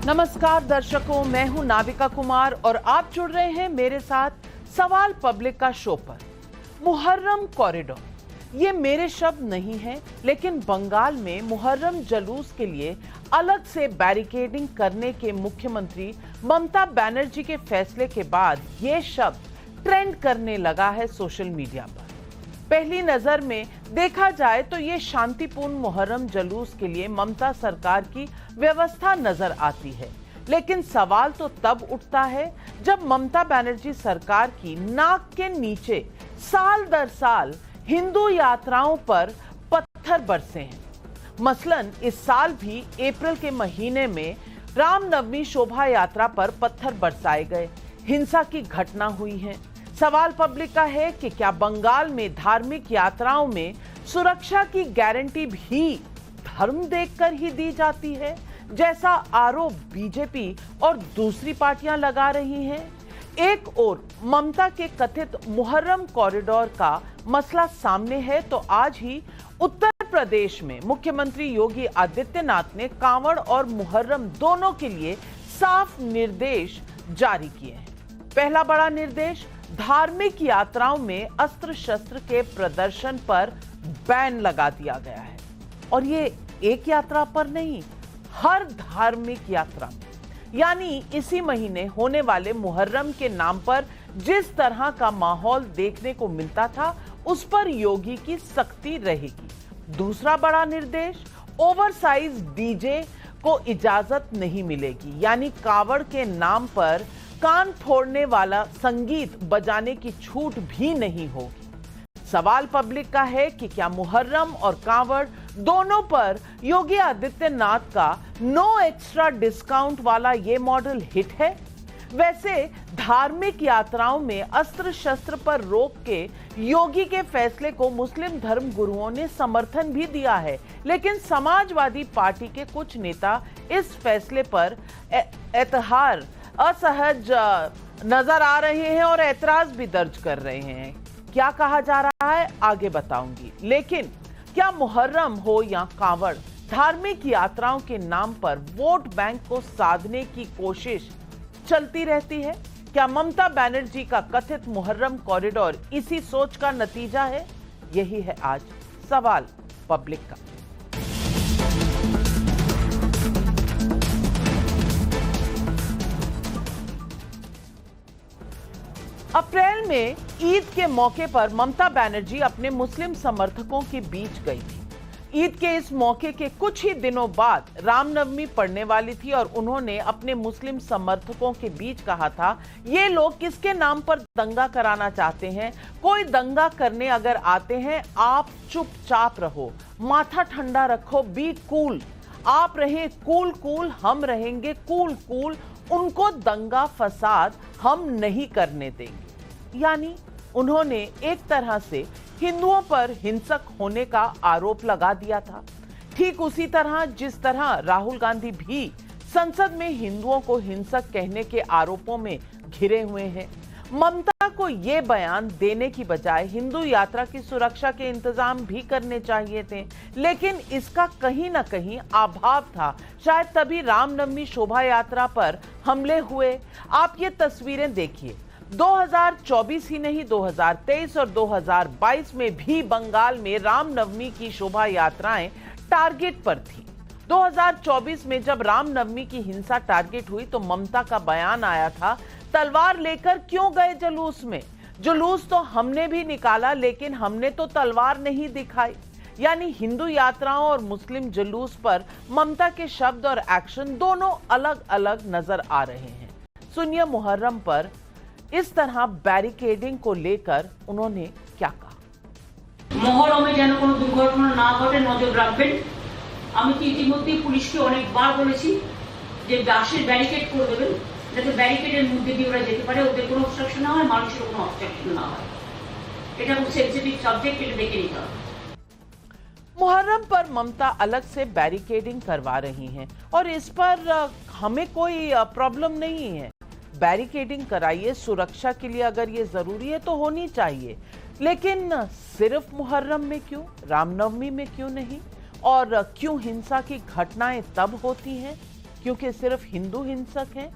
नमस्कार दर्शकों, मैं हूं नाविका कुमार और आप जुड़ रहे हैं मेरे साथ सवाल पब्लिक का शो पर। मुहर्रम कॉरिडोर, ये मेरे शब्द नहीं हैं, लेकिन बंगाल में मुहर्रम जुलूस के लिए अलग से बैरिकेडिंग करने के मुख्यमंत्री ममता बनर्जी के फैसले के बाद ये शब्द ट्रेंड करने लगा है सोशल मीडिया पर। पहली नजर में देखा जाए तो ये शांतिपूर्ण मुहर्रम जुलूस के लिए ममता सरकार की व्यवस्था नजर आती है, लेकिन सवाल तो तब उठता है जब ममता बनर्जी सरकार की नाक के नीचे साल दर साल हिंदू यात्राओं पर पत्थर बरसे हैं। मसलन इस साल भी अप्रैल के महीने में रामनवमी शोभा यात्रा पर पत्थर बरसाए गए, हिंसा की घटना हुई है। सवाल पब्लिक का है कि क्या बंगाल में धार्मिक यात्राओं में सुरक्षा की गारंटी भी धर्म देखकर ही दी जाती है, जैसा आरोप बीजेपी और दूसरी पार्टियां लगा रही हैं। एक ओर ममता के कथित मुहर्रम कॉरिडोर का मसला सामने है, तो आज ही उत्तर प्रदेश में मुख्यमंत्री योगी आदित्यनाथ ने कांवड़ और मुहर्रम दोनों के लिए साफ निर्देश जारी किए हैं। पहला बड़ा निर्देश, धार्मिक यात्राओं में अस्त्र शस्त्र के प्रदर्शन पर बैन लगा दिया गया है, और ये एक यात्रा पर नहीं, हर धार्मिक यात्रा में। यानी इसी महीने होने वाले मुहर्रम के नाम पर जिस तरह का माहौल देखने को मिलता था, उस पर योगी की सख्ती रहेगी। दूसरा बड़ा निर्देश, ओवरसाइज डीजे को इजाजत नहीं मिलेगी, यानी कावड़ के नाम पर कान फोड़ने वाला संगीत बजाने की छूट भी नहीं होगी। सवाल पब्लिक का है कि क्या मुहर्रम और कांवड़ दोनों पर योगी आदित्यनाथ का नो एक्स्ट्रा डिस्काउंट वाला ये मॉडल हिट है? वैसे धार्मिक यात्राओं में अस्त्र शस्त्र पर रोक के योगी के फैसले को मुस्लिम धर्म गुरुओं ने समर्थन भी दिया है, लेकिन समाजवादी पार्टी के कुछ नेता इस फैसले पर एतहार असहज नजर आ रहे हैं और ऐतराज भी दर्ज कर रहे हैं। क्या कहा जा रहा है आगे बताऊंगी, लेकिन क्या मुहर्रम हो या कांवड़, धार्मिक यात्राओं के नाम पर वोट बैंक को साधने की कोशिश चलती रहती है? क्या ममता बनर्जी का कथित मुहर्रम कॉरिडोर इसी सोच का नतीजा है? यही है आज सवाल पब्लिक का। अप्रैल में ईद के मौके पर ममता बनर्जी अपने मुस्लिम समर्थकों के बीच गई थी। ईद के इस मौके के कुछ ही दिनों बाद रामनवमी पड़ने वाली थी और उन्होंने अपने मुस्लिम समर्थकों के बीच कहा था, ये लोग किसके नाम पर दंगा कराना चाहते हैं? कोई दंगा करने अगर आते हैं, आप चुपचाप रहो, माथा ठंडा रखो, बी कूल। आप रहें कूल कूल, हम रहेंगे कूल कूल, उनको दंगा फसाद हम नहीं करने देंगे। यानी उन्होंने एक तरह से हिंदुओं पर हिंसक होने का आरोप लगा दिया था, ठीक उसी तरह जिस तरह राहुल गांधी भी संसद में हिंदुओं को हिंसक कहने के आरोपों में घिरे हुए हैं। ममता को यह बयान देने की बजाय हिंदू यात्रा की सुरक्षा के इंतजाम भी करने चाहिए थे, लेकिन इसका कहीं ना कहीं अभाव था। शायद तभी रामनवमी शोभा यात्रा पर हमले हुए। आप ये तस्वीरें देखिए, 2024 ही नहीं, 2023 और 2022 में भी बंगाल में रामनवमी की शोभा यात्राएं टारगेट पर थी। 2024 में जब रामनवमी की हिंसा टारगेट हुई तो ममता का बयान आया था, तलवार लेकर क्यों गए जुलूस में? जुलूस तो हमने भी निकाला, लेकिन हमने तो तलवार नहीं दिखाई। यानी हिंदू यात्राओं और मुस्लिम जुलूस पर ममता के शब्द और एक्शन दोनों अलग अलग नजर आ रहे हैं। सुनिए मुहर्रम पर इस तरह बैरिकेडिंग को लेकर उन्होंने क्या कहा। मुहर्रमे যেন কোনো দুর্ঘটনা না ঘটে নজর রাখবেন। আমি তো ইতিমধ্যে পুলিশকে অনেকবার বলেছি যে বাসের ব্যারিকেড করে দেবেন, যাতে ব্যারিকেডের মধ্যে দিয়ে ওরা যেতে পারে, ওদের কোনো অবস্ট্রাকশন না হয়, মানুষের কোনো অবস্ট্রাকশন না হয়। এটা খুব সেনসিটিভ সাবজেক্ট, এটা দেখে নিতে হবে। मुहर्रम पर ममता अलग से बैरिकेडिंग करवा रही हैं और इस पर हमें कोई प्रॉब्लम नहीं है। बैरिकेडिंग कराइए, सुरक्षा के लिए अगर ये जरूरी है तो होनी चाहिए, लेकिन सिर्फ मुहर्रम में क्यों, रामनवमी में क्यों नहीं? और क्यों हिंसा की घटनाएं तब होती हैं क्योंकि सिर्फ हिंदू हिंसक हैं?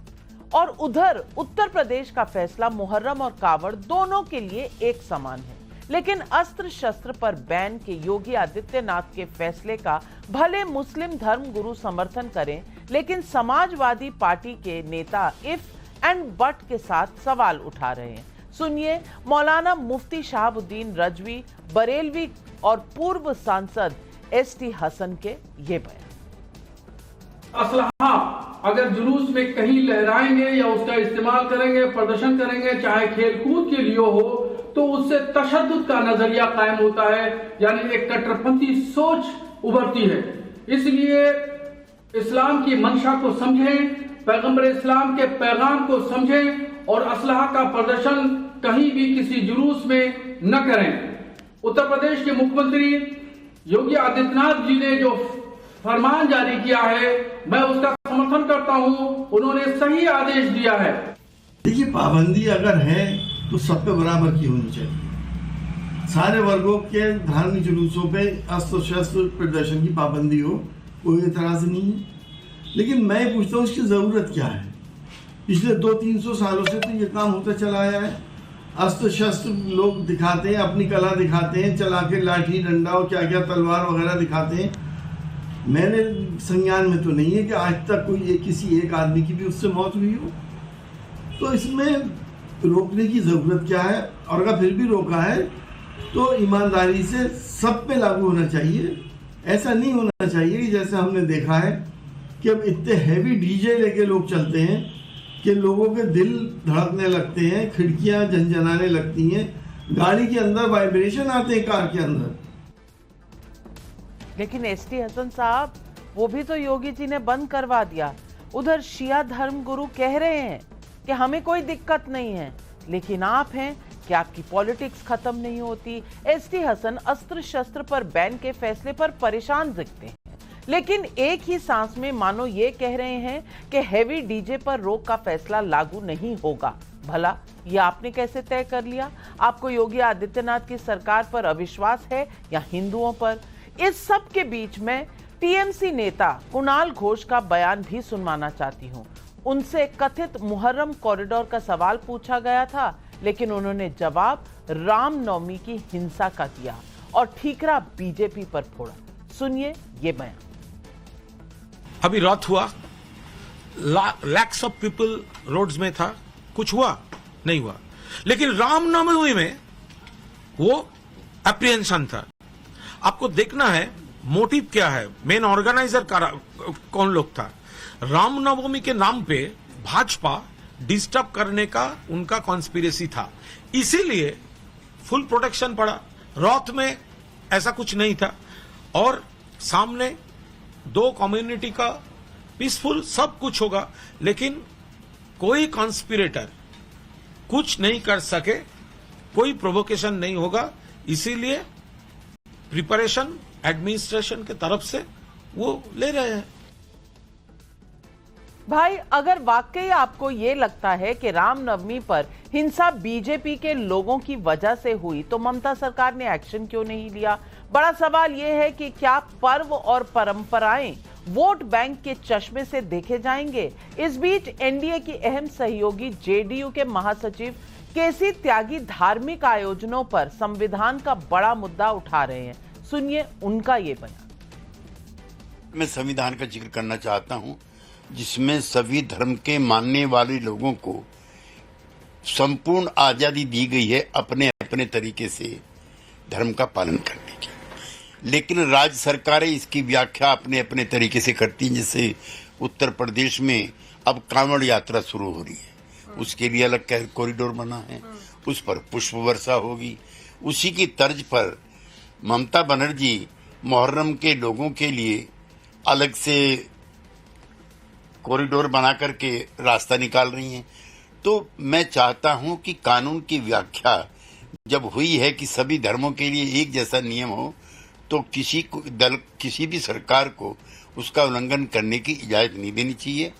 और उधर उत्तर प्रदेश का फैसला मुहर्रम और कावड़ दोनों के लिए एक समान है, लेकिन अस्त्र शस्त्र पर बैन के योगी आदित्यनाथ के फैसले का भले मुस्लिम धर्म गुरु समर्थन करें, लेकिन समाजवादी पार्टी के नेता इफ एंड बट के साथ सवाल उठा रहे हैं। सुनिए मौलाना मुफ्ती शहाबुद्दीन रजवी बरेलवी और पूर्व सांसद एसटी हसन के ये बयान। असलहा अगर जुलूस में कहीं लहराएंगे या उसका इस्तेमाल करेंगे, प्रदर्शन करेंगे, चाहे खेलकूद के लिए हो, तो उससे तशद्दुद का नजरिया कायम होता है, यानी एक कट्टरपंथी सोच उभरती है। इसलिए इस्लाम की मंशा को समझें, पैगंबर इस्लाम के पैगाम को समझें और असलहा का प्रदर्शन कहीं भी किसी जुलूस में न करें। उत्तर प्रदेश के मुख्यमंत्री योगी आदित्यनाथ जी ने जो फरमान जारी किया है, मैं उसका समर्थन करता हूं। उन्होंने सही आदेश दिया है। देखिए, पाबंदी अगर है तो सब पे बराबर की होनी चाहिए। सारे वर्गों के धार्मिक जुलूसों पे अस्त्र शस्त्र प्रदर्शन की पाबंदी हो, कोई एतराज नहीं है। लेकिन मैं पूछता हूँ इसकी जरूरत क्या है? पिछले 200-300 सालों से तो ये काम होता चला आया है। अस्त्र शस्त्र लोग दिखाते हैं, अपनी कला दिखाते हैं, चला के लाठी डंडा और क्या क्या तलवार वगैरह दिखाते हैं। मैंने संज्ञान में तो नहीं है कि आज तक कोई किसी एक आदमी की भी उससे मौत हुई हो। तो इसमें रोकने की ज़रूरत क्या है? और अगर फिर भी रोका है तो ईमानदारी से सब पे लागू होना चाहिए। ऐसा नहीं होना चाहिए कि जैसे हमने देखा है कि अब इतने हैवी डीजे लेके लोग चलते हैं कि लोगों के दिल धड़कने लगते हैं, खिड़कियां झनझनाने लगती हैं, गाड़ी के अंदर वाइब्रेशन आते हैं, कार के अंदर। लेकिन एसटी हसन साहब, वो भी तो योगी जी ने बंद करवा दिया। उधर शिया धर्म गुरु कह रहे हैं कि हमें कोई दिक्कत नहीं है, लेकिन आप हैं कि आपकी पॉलिटिक्स खत्म नहीं होती। एसटी हसन अस्त्र शस्त्र पर बैन के फैसले पर परेशान दिखते हैं, लेकिन एक ही सांस में मानो ये कह रहे हैं कि हैवी डीजे पर रोक का फैसला लागू नहीं होगा। भला ये आपने कैसे तय कर लिया? आपको योगी आदित्यनाथ की सरकार पर अविश्वास है या हिंदुओं पर? इस सब के बीच में टीएमसी नेता कुणाल घोष का बयान भी सुनवाना चाहती हूं। उनसे कथित मुहर्रम कॉरिडोर का सवाल पूछा गया था, लेकिन उन्होंने जवाब रामनवमी की हिंसा का दिया और ठीकरा बीजेपी पर फोड़ा। सुनिए ये बयान। अभी रथ हुआ, लैक्स ऑफ पीपल रोड्स में था, कुछ हुआ नहीं हुआ, लेकिन रामनवमी में वो अप्रिहेंशन था। आपको देखना है मोटिव क्या है, मेन ऑर्गेनाइजर कौन लोग था। रामनवमी के नाम पे भाजपा डिस्टर्ब करने का उनका कॉन्स्पिरेसी था, इसीलिए फुल प्रोटेक्शन पड़ा। रथ में ऐसा कुछ नहीं था और सामने दो कम्युनिटी का पीसफुल सब कुछ होगा, लेकिन कोई कॉन्स्पिरेटर कुछ नहीं कर सके, कोई प्रोवोकेशन नहीं होगा। इसीलिए प्रिपरेशन एडमिनिस्ट्रेशन के तरफ से वो ले रहे हैं। भाई, अगर वाकई आपको ये लगता है कि रामनवमी पर हिंसा बीजेपी के लोगों की वजह से हुई, तो ममता सरकार ने एक्शन क्यों नहीं लिया? बड़ा सवाल यह है कि क्या पर्व और परंपराएं वोट बैंक के चश्मे से देखे जाएंगे? इस बीच एनडीए की अहम सहयोगी जेडीयू के महासचिव केसी त्यागी धार्मिक आयोजनों पर संविधान का बड़ा मुद्दा उठा रहे हैं। सुनिए उनका ये बयान। मैं संविधान का जिक्र करना चाहता हूं, जिसमें सभी धर्म के मानने वाले लोगों को संपूर्ण आजादी दी गई है अपने अपने तरीके से धर्म का पालन करने की। लेकिन राज्य सरकारें इसकी व्याख्या अपने अपने तरीके से करती हैं। जैसे उत्तर प्रदेश में अब कांवड़ यात्रा शुरू हो रही है, उसके लिए अलग कॉरिडोर बना है, उस पर पुष्प वर्षा होगी। उसी की तर्ज पर ममता बनर्जी मुहर्रम के लोगों के लिए अलग से कॉरिडोर बना करके रास्ता निकाल रही हैं। तो मैं चाहता हूं कि कानून की व्याख्या जब हुई है कि सभी धर्मों के लिए एक जैसा नियम हो, तो किसी भी सरकार को उसका उल्लंघन करने की इजाजत नहीं देनी चाहिए।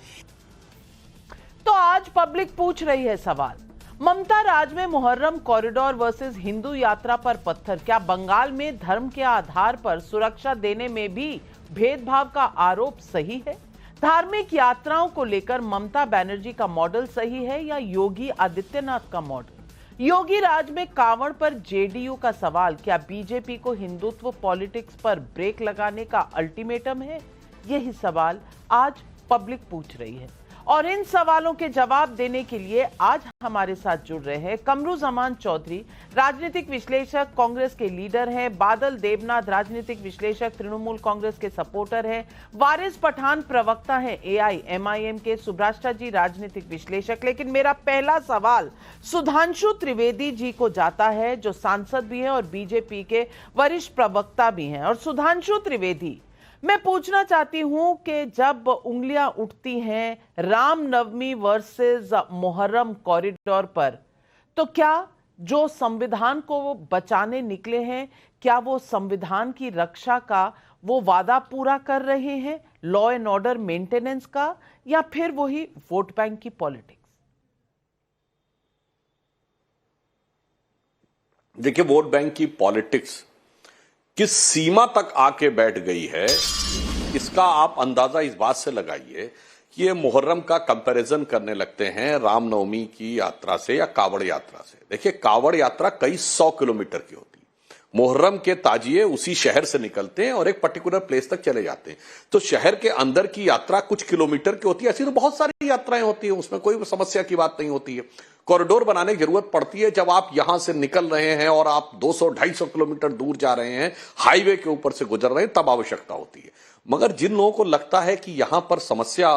तो आज पब्लिक पूछ रही है सवाल, ममता राज में मुहर्रम कॉरिडोर वर्सेस हिंदू यात्रा पर पत्थर। क्या बंगाल में धर्म के आधार पर सुरक्षा देने में भी भेदभाव का आरोप सही है? धार्मिक यात्राओं को लेकर ममता बनर्जी का मॉडल सही है या योगी आदित्यनाथ का मॉडल? योगी राज में कांवड़ पर जेडीयू का सवाल क्या बीजेपी को हिंदुत्व पॉलिटिक्स पर ब्रेक लगाने का अल्टीमेटम है? यही सवाल आज पब्लिक पूछ रही है और इन सवालों के जवाब देने के लिए आज हमारे साथ जुड़ रहे हैं कमरुज़मान चौधरी, राजनीतिक विश्लेषक, कांग्रेस के लीडर हैं, बादल देवनाथ, राजनीतिक विश्लेषक, तृणमूल कांग्रेस के सपोर्टर हैं, वारिस पठान प्रवक्ता हैं एआईएमआईएम के, सुब्राष्टा जी राजनीतिक विश्लेषक। लेकिन मेरा पहला सवाल सुधांशु त्रिवेदी जी को जाता है, जो सांसद भी हैं और बीजेपी के वरिष्ठ प्रवक्ता भी हैं। और सुधांशु त्रिवेदी, मैं पूछना चाहती हूं कि जब उंगलियां उठती हैं रामनवमी वर्सेस मुहर्रम कॉरिडोर पर, तो क्या जो संविधान को वो बचाने निकले हैं, क्या वो संविधान की रक्षा का वो वादा पूरा कर रहे हैं, लॉ एंड ऑर्डर मेंटेनेंस का, या फिर वही वोट बैंक की पॉलिटिक्स? देखिए, वोट बैंक की पॉलिटिक्स किस सीमा तक आके बैठ गई है, इसका आप अंदाजा इस बात से लगाइए कि ये मुहर्रम का कंपैरिजन करने लगते हैं रामनवमी की यात्रा से या कावड़ यात्रा से। देखिए, कावड़ यात्रा कई 100 किलोमीटर की होती है, मुहर्रम के ताजिए उसी शहर से निकलते हैं और एक पर्टिकुलर प्लेस तक चले जाते हैं। तो शहर के अंदर की यात्रा कुछ किलोमीटर की होती है। ऐसी तो बहुत सारी यात्राएं होती है, उसमें कोई समस्या की बात नहीं होती है। कॉरिडोर बनाने की जरूरत पड़ती है जब आप यहां से निकल रहे हैं और आप 200-250 किलोमीटर दूर जा रहे हैं, हाईवे के ऊपर से गुजर रहे हैं, तब आवश्यकता होती है। मगर जिन लोगों को लगता है कि यहां पर समस्या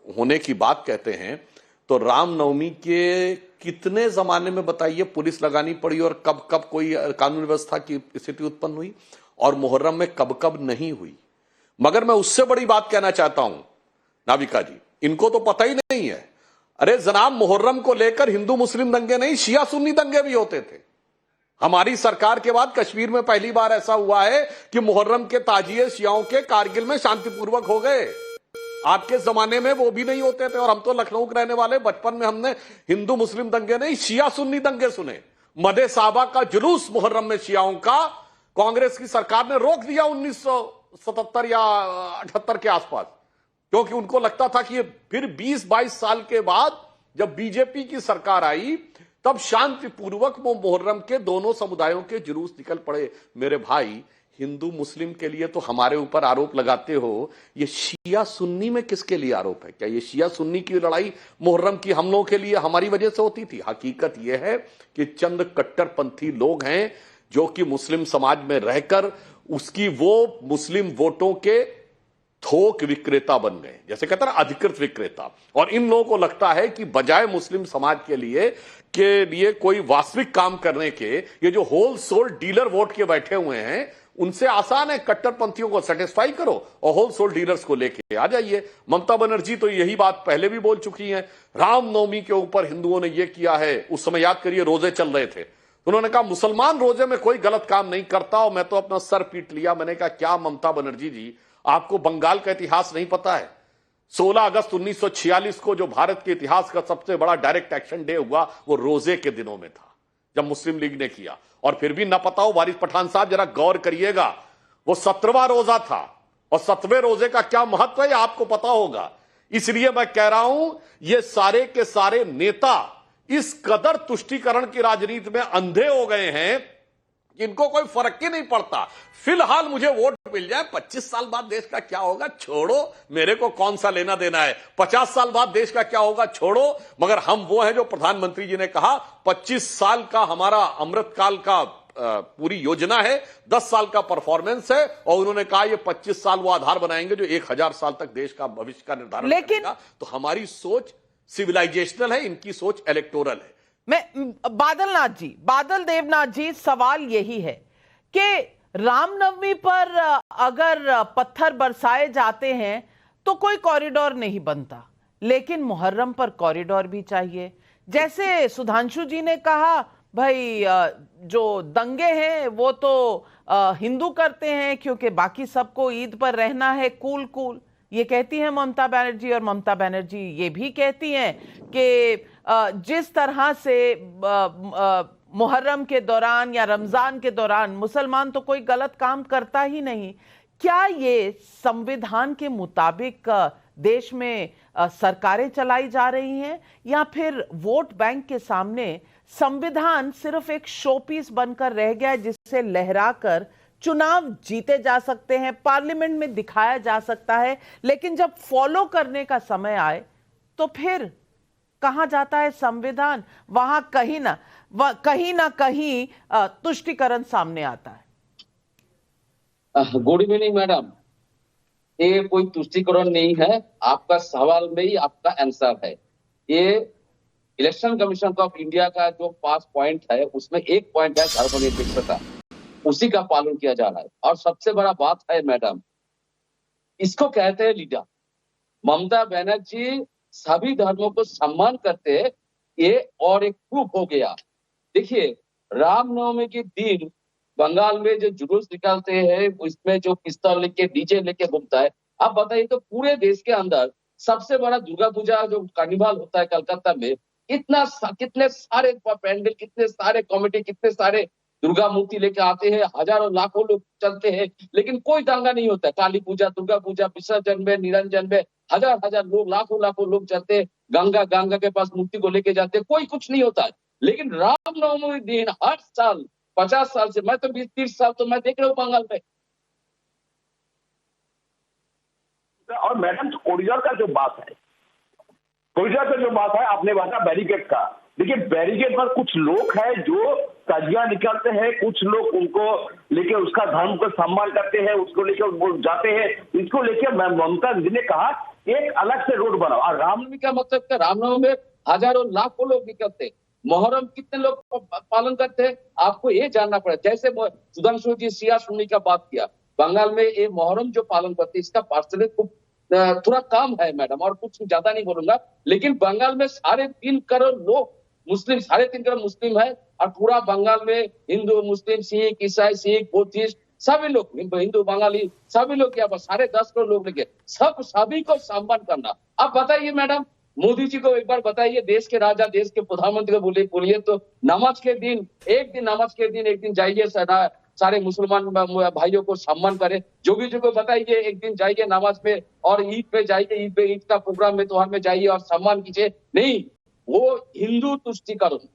होने की बात कहते हैं, तो रामनवमी के कितने जमाने में बताइए पुलिस लगानी पड़ी और कब कब कोई कानून व्यवस्था की स्थिति उत्पन्न हुई, और मुहर्रम में कब कब नहीं हुई। मगर मैं उससे बड़ी बात कहना चाहता हूं नाविका जी, इनको तो पता ही नहीं है। अरे जनाब, मुहर्रम को लेकर हिंदू मुस्लिम दंगे नहीं, शिया सुन्नी दंगे भी होते थे। हमारी सरकार के बाद कश्मीर में पहली बार ऐसा हुआ है कि मुहर्रम के ताजिए शियाओं के कारगिल में शांतिपूर्वक हो गए। आपके जमाने में वो भी नहीं होते थे। और हम तो लखनऊ के रहने वाले, बचपन में हमने हिंदू मुस्लिम दंगे नहीं, शिया सुन्नी दंगे सुने। मदे साहबा का जुलूस मुहर्रम में शियाओं का कांग्रेस की सरकार ने रोक दिया 1977 या 78 के आसपास, क्योंकि उनको लगता था कि फिर 20-22 साल के बाद जब बीजेपी की सरकार आई, तब शांतिपूर्वक वो मुहर्रम के दोनों समुदायों के जुलूस निकल पड़े। मेरे भाई, हिंदू मुस्लिम के लिए तो हमारे ऊपर आरोप लगाते हो, ये शिया सुन्नी में किसके लिए आरोप है? क्या ये शिया सुन्नी की लड़ाई मुहर्रम की हम लोगों के लिए हमारी वजह से होती थी? हकीकत यह है कि चंद कट्टरपंथी लोग हैं जो कि मुस्लिम समाज में रहकर उसकी वो मुस्लिम वोटों के थोक विक्रेता बन गए, जैसे कहते हैं ना, अधिकृत विक्रेता। और इन लोगों को लगता है कि बजाय मुस्लिम समाज के लिए कोई वास्तविक काम करने के, ये जो होल सोल डीलर वोट के बैठे हुए हैं, उनसे आसान है कट्टरपंथियों को सेटिस्फाई करो और होल सोल डीलर्स को लेके आ जाइए। ममता बनर्जी तो यही बात पहले भी बोल चुकी हैं। रामनवमी के ऊपर हिंदुओं ने यह किया है, उस समय याद करिए रोजे चल रहे थे, उन्होंने कहा मुसलमान रोजे में कोई गलत काम नहीं करता, और मैं तो अपना सर पीट लिया। मैंने कहा, क्या ममता बनर्जी जी, आपको बंगाल का इतिहास नहीं पता है? 16 अगस्त 1946 को जो भारत के इतिहास का सबसे बड़ा डायरेक्ट एक्शन डे हुआ, वो रोजे के दिनों में था, जब मुस्लिम लीग ने किया। और फिर भी ना पता हो, वारिस पठान साहब जरा गौर करिएगा, वो 17वां रोजा था, और 17वें रोजे का क्या महत्व है आपको पता होगा। इसलिए मैं कह रहा हूं, ये सारे के सारे नेता इस कदर तुष्टीकरण की राजनीति में अंधे हो गए हैं, इनको कोई फर्क ही नहीं पड़ता। फिलहाल मुझे वोट मिल जाए, 25 साल बाद देश का क्या होगा छोड़ो, मेरे को कौन सा लेना देना है। 50 साल बाद देश का क्या होगा छोड़ो। मगर हम वो हैं जो प्रधानमंत्री जी ने कहा 25 साल का हमारा अमृतकाल का पूरी योजना है, 10 साल का परफॉर्मेंस है, और उन्होंने कहा ये 25 साल वो आधार बनाएंगे जो 1000 साल तक देश का भविष्य का निर्धारण करेगा। तो हमारी सोच सिविलाइजेशनल है, इनकी सोच इलेक्टोरल है। मैं बादल देवनाथ जी, सवाल यही है कि रामनवमी पर अगर पत्थर बरसाए जाते हैं तो कोई कॉरिडोर नहीं बनता, लेकिन मुहर्रम पर कॉरिडोर भी चाहिए। जैसे सुधांशु जी ने कहा, भाई जो दंगे हैं वो तो हिंदू करते हैं क्योंकि बाकी सबको ईद पर रहना है कूल, ये कहती हैं ममता बनर्जी। और ममता बनर्जी ये भी कहती हैं कि जिस तरह से मुहर्रम के दौरान या रमजान के दौरान मुसलमान तो कोई गलत काम करता ही नहीं, क्या ये संविधान के मुताबिक देश में सरकारें चलाई जा रही हैं, या फिर वोट बैंक के सामने संविधान सिर्फ एक शो पीस बनकर रह गया है जिससे लहराकर चुनाव जीते जा सकते हैं, पार्लियामेंट में दिखाया जा सकता है, लेकिन जब फॉलो करने का समय आए तो फिर कहां जाता है संविधान? वहां कहीं ना कहीं तुष्टीकरण सामने आता है। गुड इवनिंग मैडम, ये कोई तुष्टीकरण नहीं है, आपका सवाल में ही आपका आंसर है। ये इलेक्शन कमीशन ऑफ इंडिया का जो 5 पॉइंट है उसमें एक पॉइंट है धर्मनिरपेक्षता, उसी का पालन किया जा रहा है। और सबसे बड़ा बात है मैडम, इसको कहते हैं लीडर। ममता बनर्जी सभी धर्मों को सम्मान करते हैं, ये और एक प्रूफ हो गया। देखिए, रामनवमी के दिन बंगाल में जो जुलूस निकालते हैं उसमें जो पिस्तौल लेके डीजे लेके घूमता है, आप बताइए तो पूरे देश के अंदर सबसे बड़ा दुर्गा पूजा जो कार्निवाल होता है कलकत्ता में, कितने सारे पैंडल, कितने सारे कमेटी, कितने सारे दुर्गा मूर्ति लेके आते हैं, हजारों लाखों लोग चलते हैं, लेकिन कोई दंगा नहीं होता है। काली पूजा, दुर्गा पूजा, विसर्जन में, निरंजन में हजार लोग, लाखों लोग चलते हैं, गंगा के पास मूर्ति को लेके जाते हैं, कोई कुछ नहीं होता है। लेकिन रामनवमी दिन हर साल 50 साल से, मैं तो 20-30 साल तो मैं देख रहा हूँ बंगाल में। और मैडम, कॉरिडोर का जो बात है, आपने बात बैरिकेड का। देखिए, बैरिकेड पर कुछ लोग हैं जो ताजिया निकालते हैं, कुछ लोग उनको लेके उसका धर्म को सम्मान करते हैं, उसको लेके वो जाते हैं। इसको लेके ममता जी ने कहा एक अलग से रोड बनाओ। और रामनवमी का मतलब क्या? रामनवमी में हजारों लाखों लोग निकलते, मोहर्रम कितने लोग पालन करते हैं, आपको ये जानना पड़ेगा। जैसे सुधांशु जी शिया सुन्नी का बात किया, बंगाल में ये मोहर्रम जो पालन करते हैं इसका परसेंटेज थोड़ा कम है मैडम, और कुछ ज्यादा नहीं बोलूंगा, लेकिन बंगाल में 3.5 करोड़ लोग मुस्लिम, 3.5 करोड़ मुस्लिम है, और पूरा बंगाल में हिंदू, मुस्लिम, सिख, ईसाई, सिख, बुद्धिस्ट सभी लोग, हिंदू, बंगाली सभी लोग यहाँ पर 10.5 करोड़ लोग लेके सभी को सम्मान करना। अब बताइए मैडम, मोदी जी को एक बार बताइए, देश के राजा, देश के प्रधानमंत्री को बोलिए तो नमाज के दिन एक दिन जाइए, सारे मुसलमान भाइयों को सम्मान करें। जोगी जी को बताइए एक दिन जाइए नमाज में, और ईद पे जाइए, ईद का प्रोग्राम में, त्योहार में जाइए और सम्मान कीजिए। नहीं, वो हिंदू तुष्टीकरण,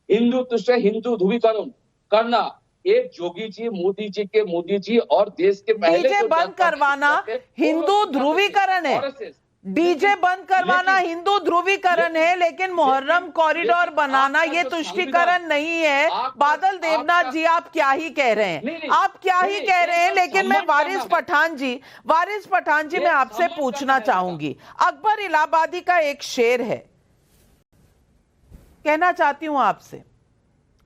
हिंदू ध्रुवीकरण करना, ये जोगी जी, मोदी जी और देश के पहले डीजे बंद करवाना हिंदू ध्रुवीकरण है, डीजे बंद करवाना हिंदू ध्रुवीकरण है, लेकिन मुहर्रम कॉरिडोर बनाना ये तुष्टीकरण नहीं है। बादल देवनाथ जी, आप क्या ही कह रहे हैं, आप क्या ही कह रहे हैं। लेकिन मैं वारिस पठान जी मैं आपसे पूछना चाहूंगी, अकबर इलाहाबादी का एक शेर है, कहना चाहती हूं आपसे,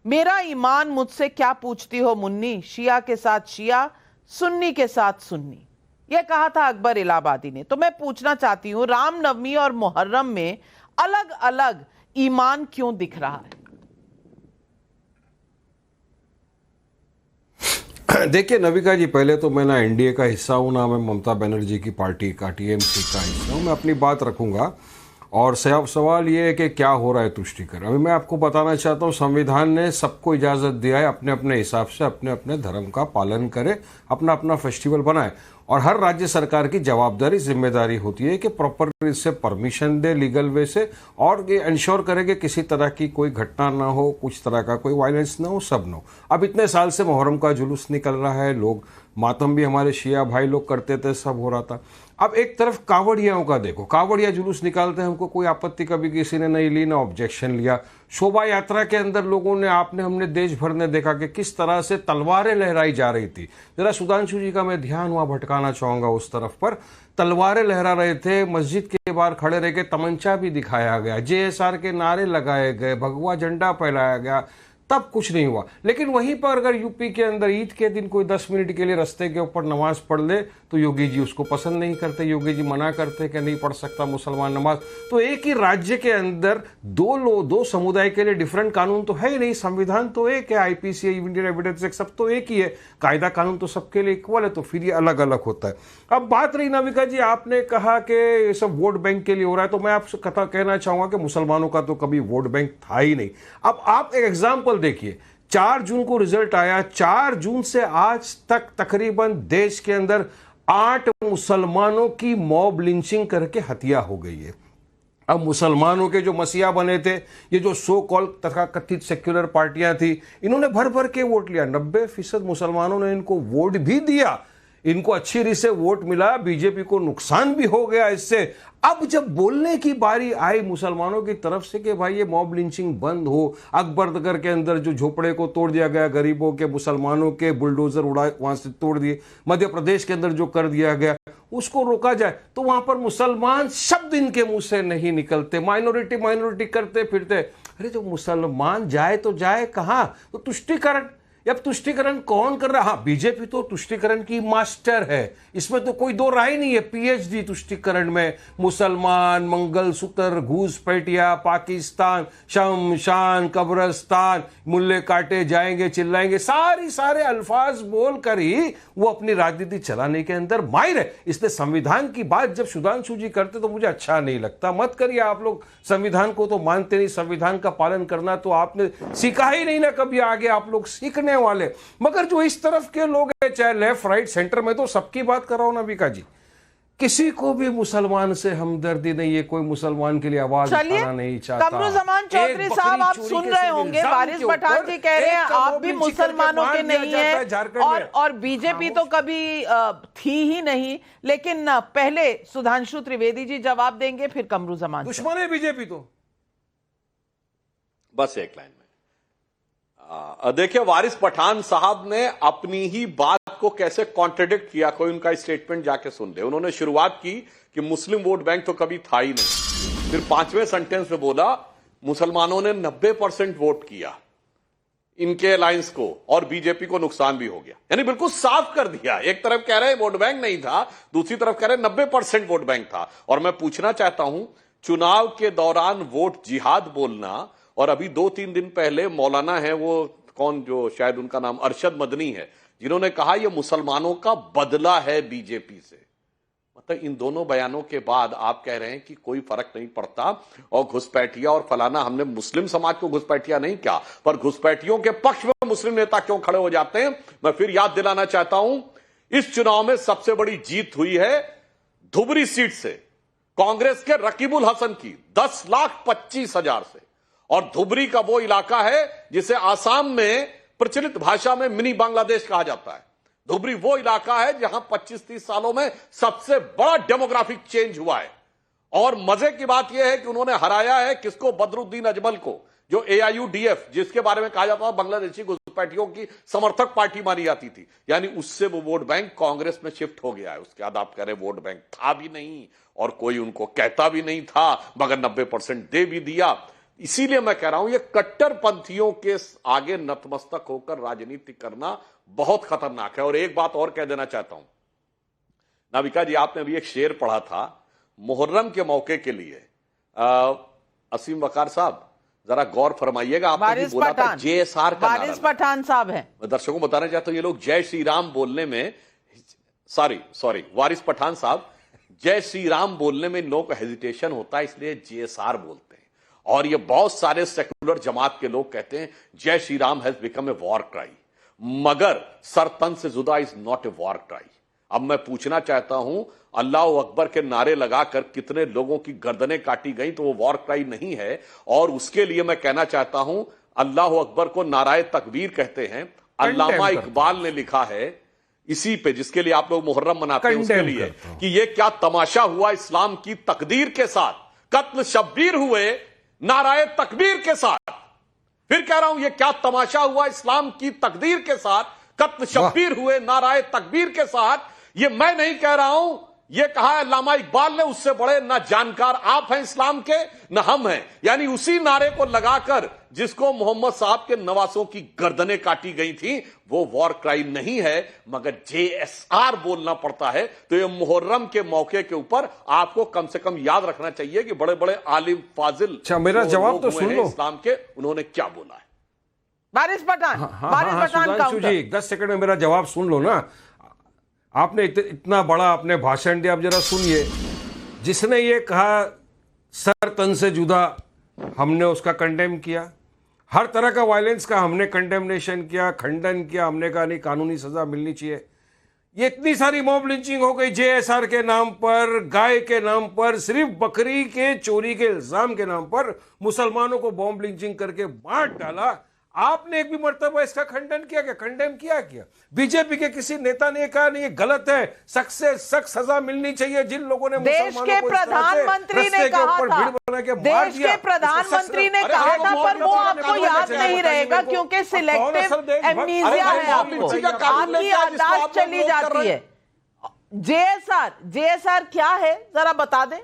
मेरा ईमान मुझसे क्या पूछती हो मुन्नी, शिया के साथ शिया, सुन्नी के साथ सुन्नी। यह कहा था अकबर इलाहाबादी ने। तो मैं पूछना चाहती हूं, रामनवमी और मुहर्रम में अलग अलग ईमान क्यों दिख रहा है? देखिए नविका जी, पहले तो मैं ना एनडीए का हिस्सा हूं, ना मैं ममता बनर्जी की पार्टी का, टीएमसी का हिस्सा हूं। मैं अपनी बात रखूंगा, और सवाल ये है कि क्या हो रहा है तुष्टीकरण। अभी मैं आपको बताना चाहता हूँ, संविधान ने सबको इजाज़त दिया है अपने अपने हिसाब से अपने अपने धर्म का पालन करे, अपना अपना फेस्टिवल बनाए, और हर राज्य सरकार की जवाबदारी, जिम्मेदारी होती है कि प्रॉपर इससे परमिशन दे लीगल वे से, और ये इंश्योर करे कि किसी तरह की कोई घटना ना हो, कुछ तरह का कोई वायलेंस ना हो, सब ना हो। अब इतने साल से मुहर्रम का जुलूस निकल रहा है, लोग मातम भी हमारे शिया भाई लोग करते थे, सब हो रहा था। अब एक तरफ कांवड़ियाओं का देखो, कांवड़िया जुलूस निकालते हैं, हमको कोई आपत्ति कभी किसी ने नहीं ली, ना ऑब्जेक्शन लिया। शोभा यात्रा के अंदर लोगों ने, हमने देश भर ने देखा कि किस तरह से तलवारें लहराई जा रही थी। जरा सुधांशु जी का मैं ध्यान वहां भटकाना चाहूंगा उस तरफ पर, तलवारें लहरा रहे थे, मस्जिद के बाहर खड़े रह के तमंचा भी दिखाया गया, JSR के नारे लगाए गए, भगवा झंडा फहराया गया, तब कुछ नहीं हुआ। लेकिन वहीं पर अगर यूपी के अंदर ईद के दिन कोई 10 मिनट के लिए रास्ते के ऊपर नमाज पढ़ ले तो योगी जी उसको पसंद नहीं करते, योगी जी मना करते कि नहीं पढ़ सकता मुसलमान नमाज। तो एक ही राज्य के अंदर दो समुदाय के लिए डिफरेंट कानून तो है ही नहीं, संविधान तो एक है, IPC, इंडियन एविडेंस एक्ट, सब तो एक ही है, कायदा कानून तो सबके लिए इक्वल है, तो फिर ये अलग अलग होता है। अब बात रही नाविका जी, आपने कहा कि ये सब वोट बैंक के लिए हो रहा है, तो मैं आपसे कहना चाहूंगा कि मुसलमानों का तो कभी वोट बैंक था ही नहीं। अब आप एक एग्जाम्पल देखिए, 4 जून को रिजल्ट आया, 4 जून से आज तक तकरीबन देश के अंदर 8 मुसलमानों की मॉब लिंचिंग करके हत्या हो गई है। अब मुसलमानों के जो मसीहा बने थे, ये जो सो कॉल तथा कथित सेक्युलर पार्टियां थी, इन्होंने भर भर के वोट लिया। 90% मुसलमानों ने इनको वोट भी दिया, इनको अच्छी रीत से वोट मिला, बीजेपी को नुकसान भी हो गया इससे। अब जब बोलने की बारी आई मुसलमानों की तरफ से कि भाई ये मॉब लिंचिंग बंद हो, अकबरनगर के अंदर जो झोपड़े को तोड़ दिया गया, गरीबों के, मुसलमानों के बुलडोजर उड़ाए वहां से तोड़ दिए, मध्य प्रदेश के अंदर जो कर दिया गया उसको रोका जाए, तो वहां पर मुसलमान शब्द इनके मुंह से नहीं निकलते। माइनॉरिटी करते फिरते। अरे जो मुसलमान जाए तो जाए कहां? तो तुष्टीकरण। अब तुष्टीकरण कौन कर रहा? हाँ, बीजेपी तो तुष्टीकरण की मास्टर है, इसमें तो कोई दो राय नहीं है। पीएचडी तुष्टीकरण में मुसलमान, मंगलसूत्र, घूसपैठिया, पाकिस्तान, शमशान, कब्रस्तान, मुल्ले काटे जाएंगे, चिल्लाएंगे, सारे अल्फाज बोलकर ही वो अपनी राजनीति चलाने के अंदर माहिर है। इसलिए संविधान की बात जब सुधांशु जी करते तो मुझे अच्छा नहीं लगता। मत करिए आप लोग, संविधान को तो मानते नहीं, संविधान का पालन करना तो आपने सीखा ही नहीं ना कभी, आगे आप लोग सीखने वाले। मगर जो इस तरफ के लोग हैं, चाहे लेफ्ट राइट सेंटर में, तो सबकी बात कर रहा हूं ना विका जी, किसी को भी मुसलमान से हमदर्दी नहीं है, कोई मुसलमान के लिए आवाज उठाना नहीं चाहता। कमरुज़्ज़मान चौधरी साहब, आप सुन रहे होंगे, वारिस पठान जी कह रहे हैं आप भी मुसलमानों के नहीं हैं, और बीजेपी तो कभी थी ही नहीं। लेकिन पहले सुधांशु त्रिवेदी जी जवाब देंगे, फिर कमरुज़्ज़मान। दुश्मन है बीजेपी तो। बस एक लाइन में देखिए, वारिस पठान साहब ने अपनी ही बात को कैसे कॉन्ट्रडिक्ट किया, कोई उनका स्टेटमेंट जाके सुन ले। उन्होंने शुरुआत की कि मुस्लिम वोट बैंक तो कभी था ही नहीं, फिर 5वें सेंटेंस में बोला मुसलमानों ने 90% वोट किया इनके अलायंस को और बीजेपी को नुकसान भी हो गया। यानी बिल्कुल साफ कर दिया, एक तरफ कह रहे वोट बैंक नहीं था, दूसरी तरफ कह रहे 90% वोट बैंक था। और मैं पूछना चाहता हूं, चुनाव के दौरान वोट जिहाद बोलना, और अभी 2-3 दिन पहले मौलाना है, वो कौन, जो शायद उनका नाम अरशद मदनी है, जिन्होंने कहा यह मुसलमानों का बदला है बीजेपी से। मतलब इन दोनों बयानों के बाद आप कह रहे हैं कि कोई फर्क नहीं पड़ता और घुसपैठिया और फलाना, हमने मुस्लिम समाज को घुसपैठिया नहीं किया, पर घुसपैठियों के पक्ष में मुस्लिम नेता क्यों खड़े हो जाते हैं। मैं फिर याद दिलाना चाहता हूं, इस चुनाव में सबसे बड़ी जीत हुई है धुबरी सीट से कांग्रेस के रकीबुल हसन की 10,25,000 से। और धुबरी का वो इलाका है जिसे आसाम में प्रचलित भाषा में मिनी बांग्लादेश कहा जाता है। धुबरी वो इलाका है जहां 25-30 सालों में सबसे बड़ा डेमोग्राफिक चेंज हुआ है। और मजे की बात यह है कि उन्होंने हराया है किसको? बदरुद्दीन अजमल को, जो AIUDF, जिसके बारे में कहा जाता था बांग्लादेशी घुसपैठियों की समर्थक पार्टी मानी जाती थी। यानी उससे वो वोट बैंक कांग्रेस में शिफ्ट हो गया है। उसके बाद आप कह रहे वोट बैंक था भी नहीं और कोई उनको कहता भी नहीं था, मगर 90% दे भी दिया। इसीलिए मैं कह रहा हूं, ये कट्टरपंथियों के आगे नतमस्तक होकर राजनीति करना बहुत खतरनाक है। और एक बात और कह देना चाहता हूं, नाविका जी, आपने अभी एक शेर पढ़ा था मुहर्रम के मौके के लिए। असीम वकार साहब, जरा गौर फरमाइएगा, आपने बोला था JSR का, वारिस पठान साहब हैं। मैं दर्शकों को बताना चाहता हूं, ये लोग जय श्री राम बोलने में, सॉरी वारिस पठान साहब, जय श्री राम बोलने में इन लोगों को हेजिटेशन होता है, इसलिए JSR बोलते हैं। और ये बहुत सारे सेकुलर जमात के लोग कहते हैं जय Shri Ram has become a war cry, मगर सरतन से जुदा is not a war cry. अब मैं पूछना चाहता हूं, अल्लाह अकबर के नारे लगाकर कितने लोगों की गर्दनें काटी गई, तो वो वॉर क्राई नहीं है। और उसके लिए मैं कहना चाहता हूं, अल्लाह अकबर को नाराए तकबीर कहते हैं। अल्लामा इकबाल ने लिखा है इसी पे, जिसके लिए आप लोग मुहर्रम मनाते हैं, उसके लिए कि ये क्या तमाशा हुआ इस्लाम की तकदीर के साथ, कत्ल शब्बीर हुए नाराए तकबीर के साथ। फिर कह रहा हूं, ये क्या तमाशा हुआ इस्लाम की तकदीर के साथ, कत्ल शब्बीर हुए नाराए तकबीर के साथ। ये मैं नहीं कह रहा हूं, ये कहा है अल्लामा इकबाल ने। उससे बड़े ना जानकार आप हैं इस्लाम के, ना हम हैं। यानी उसी नारे को लगाकर जिसको मोहम्मद साहब के नवासों की गर्दनें काटी गई थी, वो वॉर क्राई नहीं है, मगर JSR बोलना पड़ता है। तो ये मुहर्रम के मौके के ऊपर आपको कम से कम याद रखना चाहिए कि बड़े बड़े आलिम फाजिल, अच्छा मेरा जवाब तो सुन लो इस्लाम के, उन्होंने क्या बोला है। वारिस पठान, सुधांशु जी 10 सेकंड में मेरा जवाब सुन लो ना। आपने इतना बड़ा आपने भाषण दिया, अब जरा सुनिए। जिसने ये कहा सर तन से जुदा, हमने उसका कंडेम किया। हर तरह का वायलेंस का हमने कंडेमनेशन किया, खंडन किया। हमने कहा नहीं, कानूनी सजा मिलनी चाहिए। ये इतनी सारी मॉब लिंचिंग हो गई जेएसआर के नाम पर, गाय के नाम पर, सिर्फ बकरी के चोरी के इल्जाम के नाम पर मुसलमानों को बॉम्ब लिंचिंग करके मार डाला। आपने एक भी मर्तबा इसका खंडन किया क्या? कंडेम किया क्या? बीजेपी के किसी नेता ने कहा नहीं ये गलत है, सख्त से सख्त सजा मिलनी चाहिए जिन लोगों ने देश के प्रधानमंत्री ने कहा था, देश के प्रधानमंत्री ने कहा था, पर वो आपको याद नहीं रहेगा क्योंकि सिलेक्टिव एमनीजिया है आपको, आपकी याददाश्त चली जाती है। जेएसआर क्या है जरा बता दें,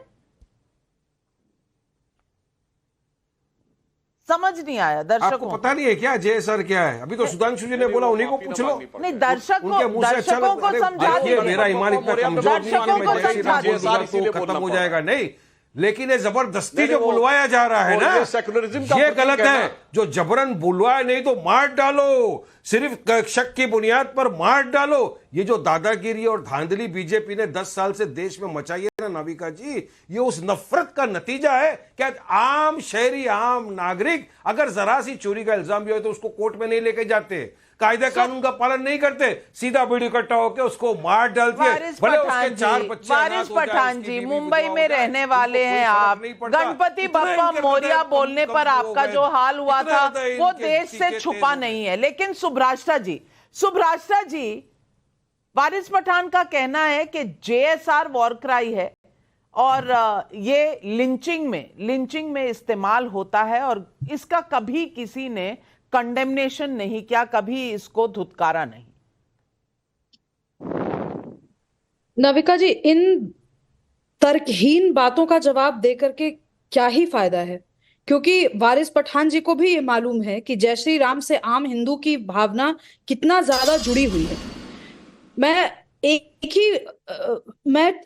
समझ नहीं आया दर्शकों आपको पता नहीं है क्या जेएसआर क्या है? अभी तो सुधांशु जी ने बोला, उन्हीं को पूछ लो। नहीं, दर्शकों को समझा दीजिए। मेरा ईमान इतना कमजोर नहीं है मैं जय श्री राम बोलूंगा तो खत्म हो जाएगा, नहीं। लेकिन ये जबरदस्ती जो बुलवाया जा रहा है ना, ये गलत है। जो जबरन बुलवाया नहीं तो मार डालो, सिर्फ शक की बुनियाद पर मार डालो। ये जो दादागिरी और धांधली बीजेपी ने 10 साल से देश में मचाई है ना नाविका जी, ये उस नफरत का नतीजा है। क्या आम शहरी, आम नागरिक अगर जरा सी चोरी का इल्जाम भी हो तो उसको कोर्ट में नहीं लेके जाते, कायदे कानून का पालन नहीं करते, सीधा वीडियो इकट्ठा होकर उसको मार डालते हैं। भले उसके 4 बच्चे वारिस पठान जी मुंबई में रहने वाले हैं आप, गणपति बप्पा मोरिया बोलने पर आपका जो हाल हुआ था वो देश से छुपा नहीं है। लेकिन सुभ्राष्टा जी, वारिस पठान का कहना है कि जेएसआर वॉर क्राई है और ये लिंचिंग में इस्तेमाल होता है और इसका कभी किसी ने कंडेमनेशन नहीं किया, कभी इसको धुतकारा नहीं। नाविका जी, इन तर्कहीन बातों का जवाब देकर के क्या ही फायदा है, क्योंकि वारिस पठान जी को भी ये मालूम है कि जय श्री राम से आम हिंदू की भावना कितना ज्यादा जुड़ी हुई है। मैं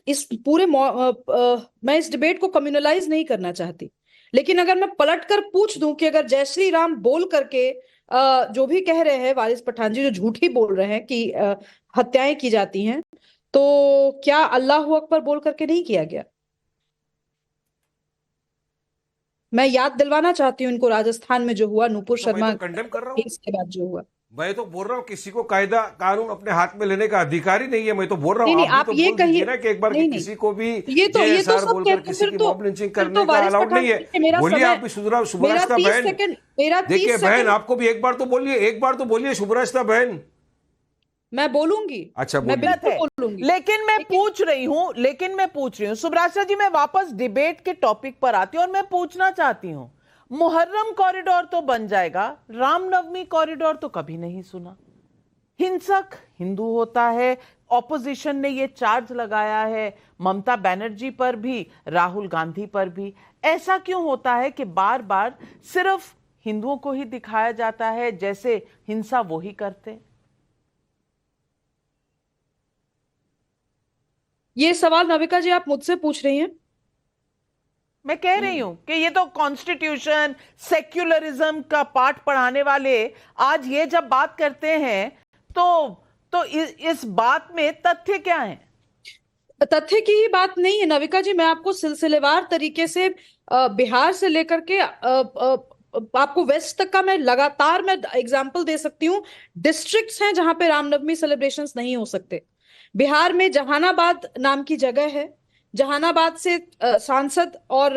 इस डिबेट को कम्युनलाइज नहीं करना चाहती, लेकिन अगर मैं पलटकर पूछ दूं कि अगर जय श्री राम बोल करके जो भी कह रहे हैं वारिस पठान जी, जो झूठी बोल रहे हैं कि हत्याएं की जाती हैं, तो क्या अल्लाहू अकबर बोल करके नहीं किया गया? मैं याद दिलवाना चाहती हूँ इनको राजस्थान में जो हुआ, नूपुर शर्मा कंडेम कर रहा हूँ इसके बाद जो हुआ। मैं तो बोल रहा हूँ किसी को कायदा कानून अपने हाथ में लेने का अधिकार ही नहीं है। मैं तो बोल रहा हूँ नहीं, आप तो ये कहिए ना कि एक बार किसी को भी ये तो बोलकर किसी की मॉब लिंचिंग करने का अलाउड नहीं है। बोलिए आप भी सुभ्राष्टा बहन, देखिए बहन आपको भी एक बार तो बोलिए सुभ्राष्टा बहन। मैं बोलूंगी, अच्छा मैं बिल्कुल बोलूंगी, लेकिन मैं पूछ रही हूं सुभ्राष्टा जी, मैं वापस डिबेट के टॉपिक पर आती हूं और मैं पूछना चाहती हूं, मुहर्रम कॉरिडोर तो बन जाएगा, रामनवमी कॉरिडोर तो कभी नहीं सुना। हिंसक हिंदू होता है, ऑपोजिशन ने यह चार्ज लगाया है ममता बनर्जी पर भी, राहुल गांधी पर भी। ऐसा क्यों होता है कि बार बार सिर्फ हिंदुओं को ही दिखाया जाता है जैसे हिंसा वो ही करते? ये सवाल नाविका जी आप मुझसे पूछ रही हैं? मैं कह रही हूं कि ये तो कॉन्स्टिट्यूशन, सेक्युलरिज्म का पाठ पढ़ाने वाले आज ये जब बात करते हैं तो इस बात में तथ्य क्या है? तथ्य की ही बात नहीं है नाविका जी, मैं आपको सिलसिलेवार तरीके से बिहार से लेकर के आपको वेस्ट तक का मैं एग्जाम्पल दे सकती हूँ। डिस्ट्रिक्ट्स हैं जहां पे रामनवमी सेलिब्रेशंस नहीं हो सकते। बिहार में जहानाबाद नाम की जगह है, जहानाबाद से सांसद और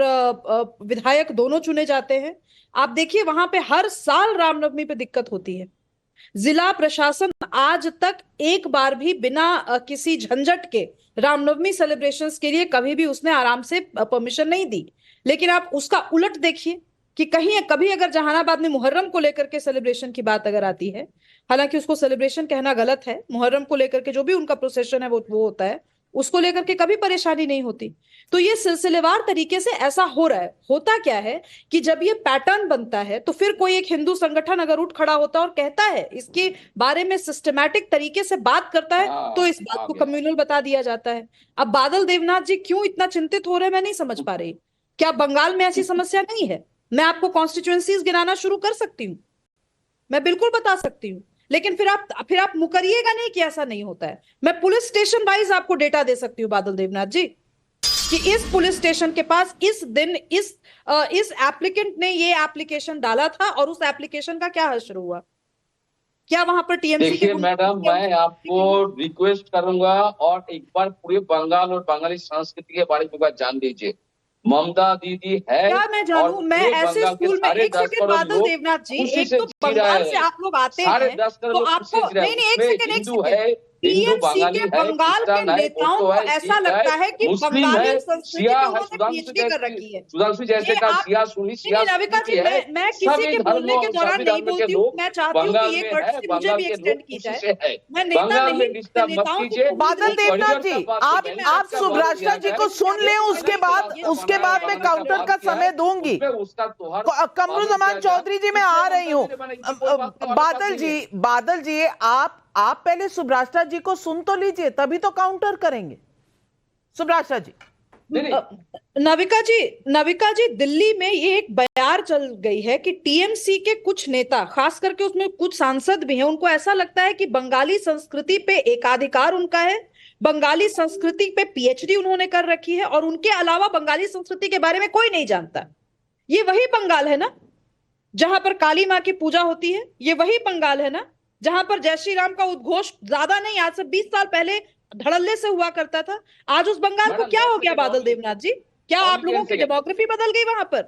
विधायक दोनों चुने जाते हैं। आप देखिए वहां पे हर साल रामनवमी पे दिक्कत होती है। जिला प्रशासन आज तक एक बार भी बिना किसी झंझट के रामनवमी सेलिब्रेशंस के लिए कभी भी उसने आराम से परमिशन नहीं दी। लेकिन आप उसका उलट देखिए कि कभी अगर जहानाबाद में मुहर्रम को लेकर के सेलिब्रेशन की बात अगर आती है, हालांकि उसको सेलिब्रेशन कहना गलत है, मुहर्रम को लेकर के जो भी उनका प्रोसेशन है वो होता है, उसको लेकर के कभी परेशानी नहीं होती। तो ये सिलसिलेवार तरीके से ऐसा हो रहा है। होता क्या है कि जब ये पैटर्न बनता है तो फिर कोई एक हिंदू संगठन अगर उठ खड़ा होता है और कहता है, इसके बारे में सिस्टमैटिक तरीके से बात करता है, तो इस बात को कम्युनल बता दिया जाता है। अब बादल देवनाथ जी क्यों इतना चिंतित हो रहे हैं मैं नहीं समझ पा रही। क्या बंगाल में ऐसी समस्या नहीं है? मैं आपको कॉन्स्टिट्यूएंसीज गिनाना शुरू कर सकती हूँ, मैं बिल्कुल बता सकती हूँ, लेकिन फिर आप मुकरिएगा नहीं कि ऐसा नहीं होता है। मैं पुलिस स्टेशन वाइज आपको डेटा दे सकती हूँ बादल देवनाथ जी, कि इस पुलिस स्टेशन के पास इस दिन इस एप्लीकेंट ने ये एप्लीकेशन डाला था और उस एप्लीकेशन का क्या हश्र हुआ। क्या वहां पर टीएमसी के देखिए मैडम, मैं आपको रिक्वेस्ट करूंगा और एक बार पूरे बंगाल और बंगाली संस्कृति के बारे में बात जान लीजिए। ममता दीदी है, क्या मैं जानूं? और मैं पूरे ऐसे बंगाल के स्कूल में सारे एक 10 सेकंड करोड़ बादल लोग देवनाथ जी, खुशी एक से तो जी बंगाल रहे से हैं। आप लोग आते सारे हैं 10 करोड़ तो लोग खुशी आपको से जी रहे हैं। नहीं, एक उसमें सेकंड हिंदू है, हिंदू टीएमसी बंगाली के है, बंगाल के क्रिश्चियन है, नेताओं बौद्धो को है, ऐसा सिख लगता है कि मुस्लिम बंगाली है, संस्कृति सिया पे है, उन्होंने पीएचडी कर रखी है। सुधांशु जैसे ये का आप सिया सुनी, नहीं, सिया नाविका सुनी जी, है। मैं किसी सभी के बोलने के धर्मों, दौरान सभी नहीं धर्म के बोलती हूँ। लोग मैं चाहती हूँ बंगाल कि ये में है, कर्टसी मुझे बंगाल भी के एक्सटेंड लोग की खुशी जाए। से है। मैं नेता बंगाल नहीं, में डिस्टर्ब मत नेताओं कीजिए। को बादल देवनाथ जी, आप सुभ्राष्टा जी को सुन लें, उसके बाद मैं काउंटर का समय दूंगी। कमरू जमान चौधरी जी, मैं आ रही हूँ। बादल जी आप पहले सुभ्राष्टा जी को सुन तो लीजिए, तभी तो काउंटर करेंगे। सुभ्राष्टा जी। नाविका जी, दिल्ली में ये एक बयार चल गई है कि टीएमसी के कुछ नेता, खास करके उसमें कुछ सांसद भी हैं, उनको ऐसा लगता है कि बंगाली संस्कृति पे एकाधिकार उनका है, बंगाली संस्कृति पे पीएचडी उन्होंने कर रखी है और उनके अलावा बंगाली संस्कृति के बारे में कोई नहीं जानता। ये वही बंगाल है ना जहां पर काली माँ की पूजा होती है? ये वही बंगाल है ना जहां पर जय श्री राम का उद्घोष ज्यादा नहीं, आज से 20 साल पहले धड़ल्ले से हुआ करता था? आज उस बंगाल को क्या हो गया बादल देवनाथ जी? क्या आप लोगों की डेमोग्राफी बदल गई वहां पर?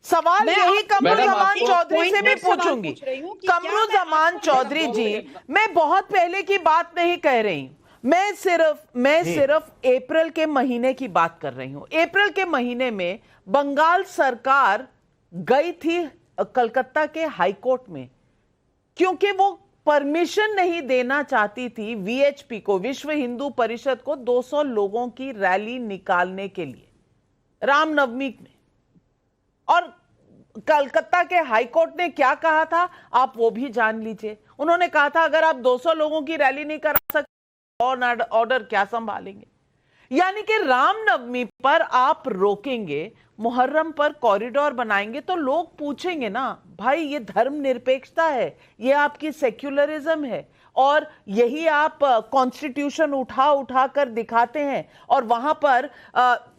सवाल यही कमरू जमान चौधरी से भी पूछूंगी। कमरू जमान चौधरी जी, मैं बहुत पहले की बात नहीं कह रही हूं, मैं सिर्फ अप्रैल के महीने की बात कर रही हूं। अप्रैल के महीने में बंगाल सरकार गई थी कलकत्ता के हाई कोर्ट में, क्योंकि वो परमिशन नहीं देना चाहती थी वीएचपी को, विश्व हिंदू परिषद को, 200 लोगों की रैली निकालने के लिए रामनवमी में। और कलकत्ता के हाई कोर्ट ने क्या कहा था आप वो भी जान लीजिए। उन्होंने कहा था अगर आप 200 लोगों की रैली नहीं करा सकते, लॉ एंड ऑर्डर क्या संभालेंगे? यानी कि रामनवमी पर आप रोकेंगे, मुहर्रम पर कॉरिडोर बनाएंगे, तो लोग पूछेंगे ना, भाई ये धर्मनिरपेक्षता है, ये आपकी सेक्युलरिज्म है, और यही आप कॉन्स्टिट्यूशन उठा कर दिखाते हैं। और वहां पर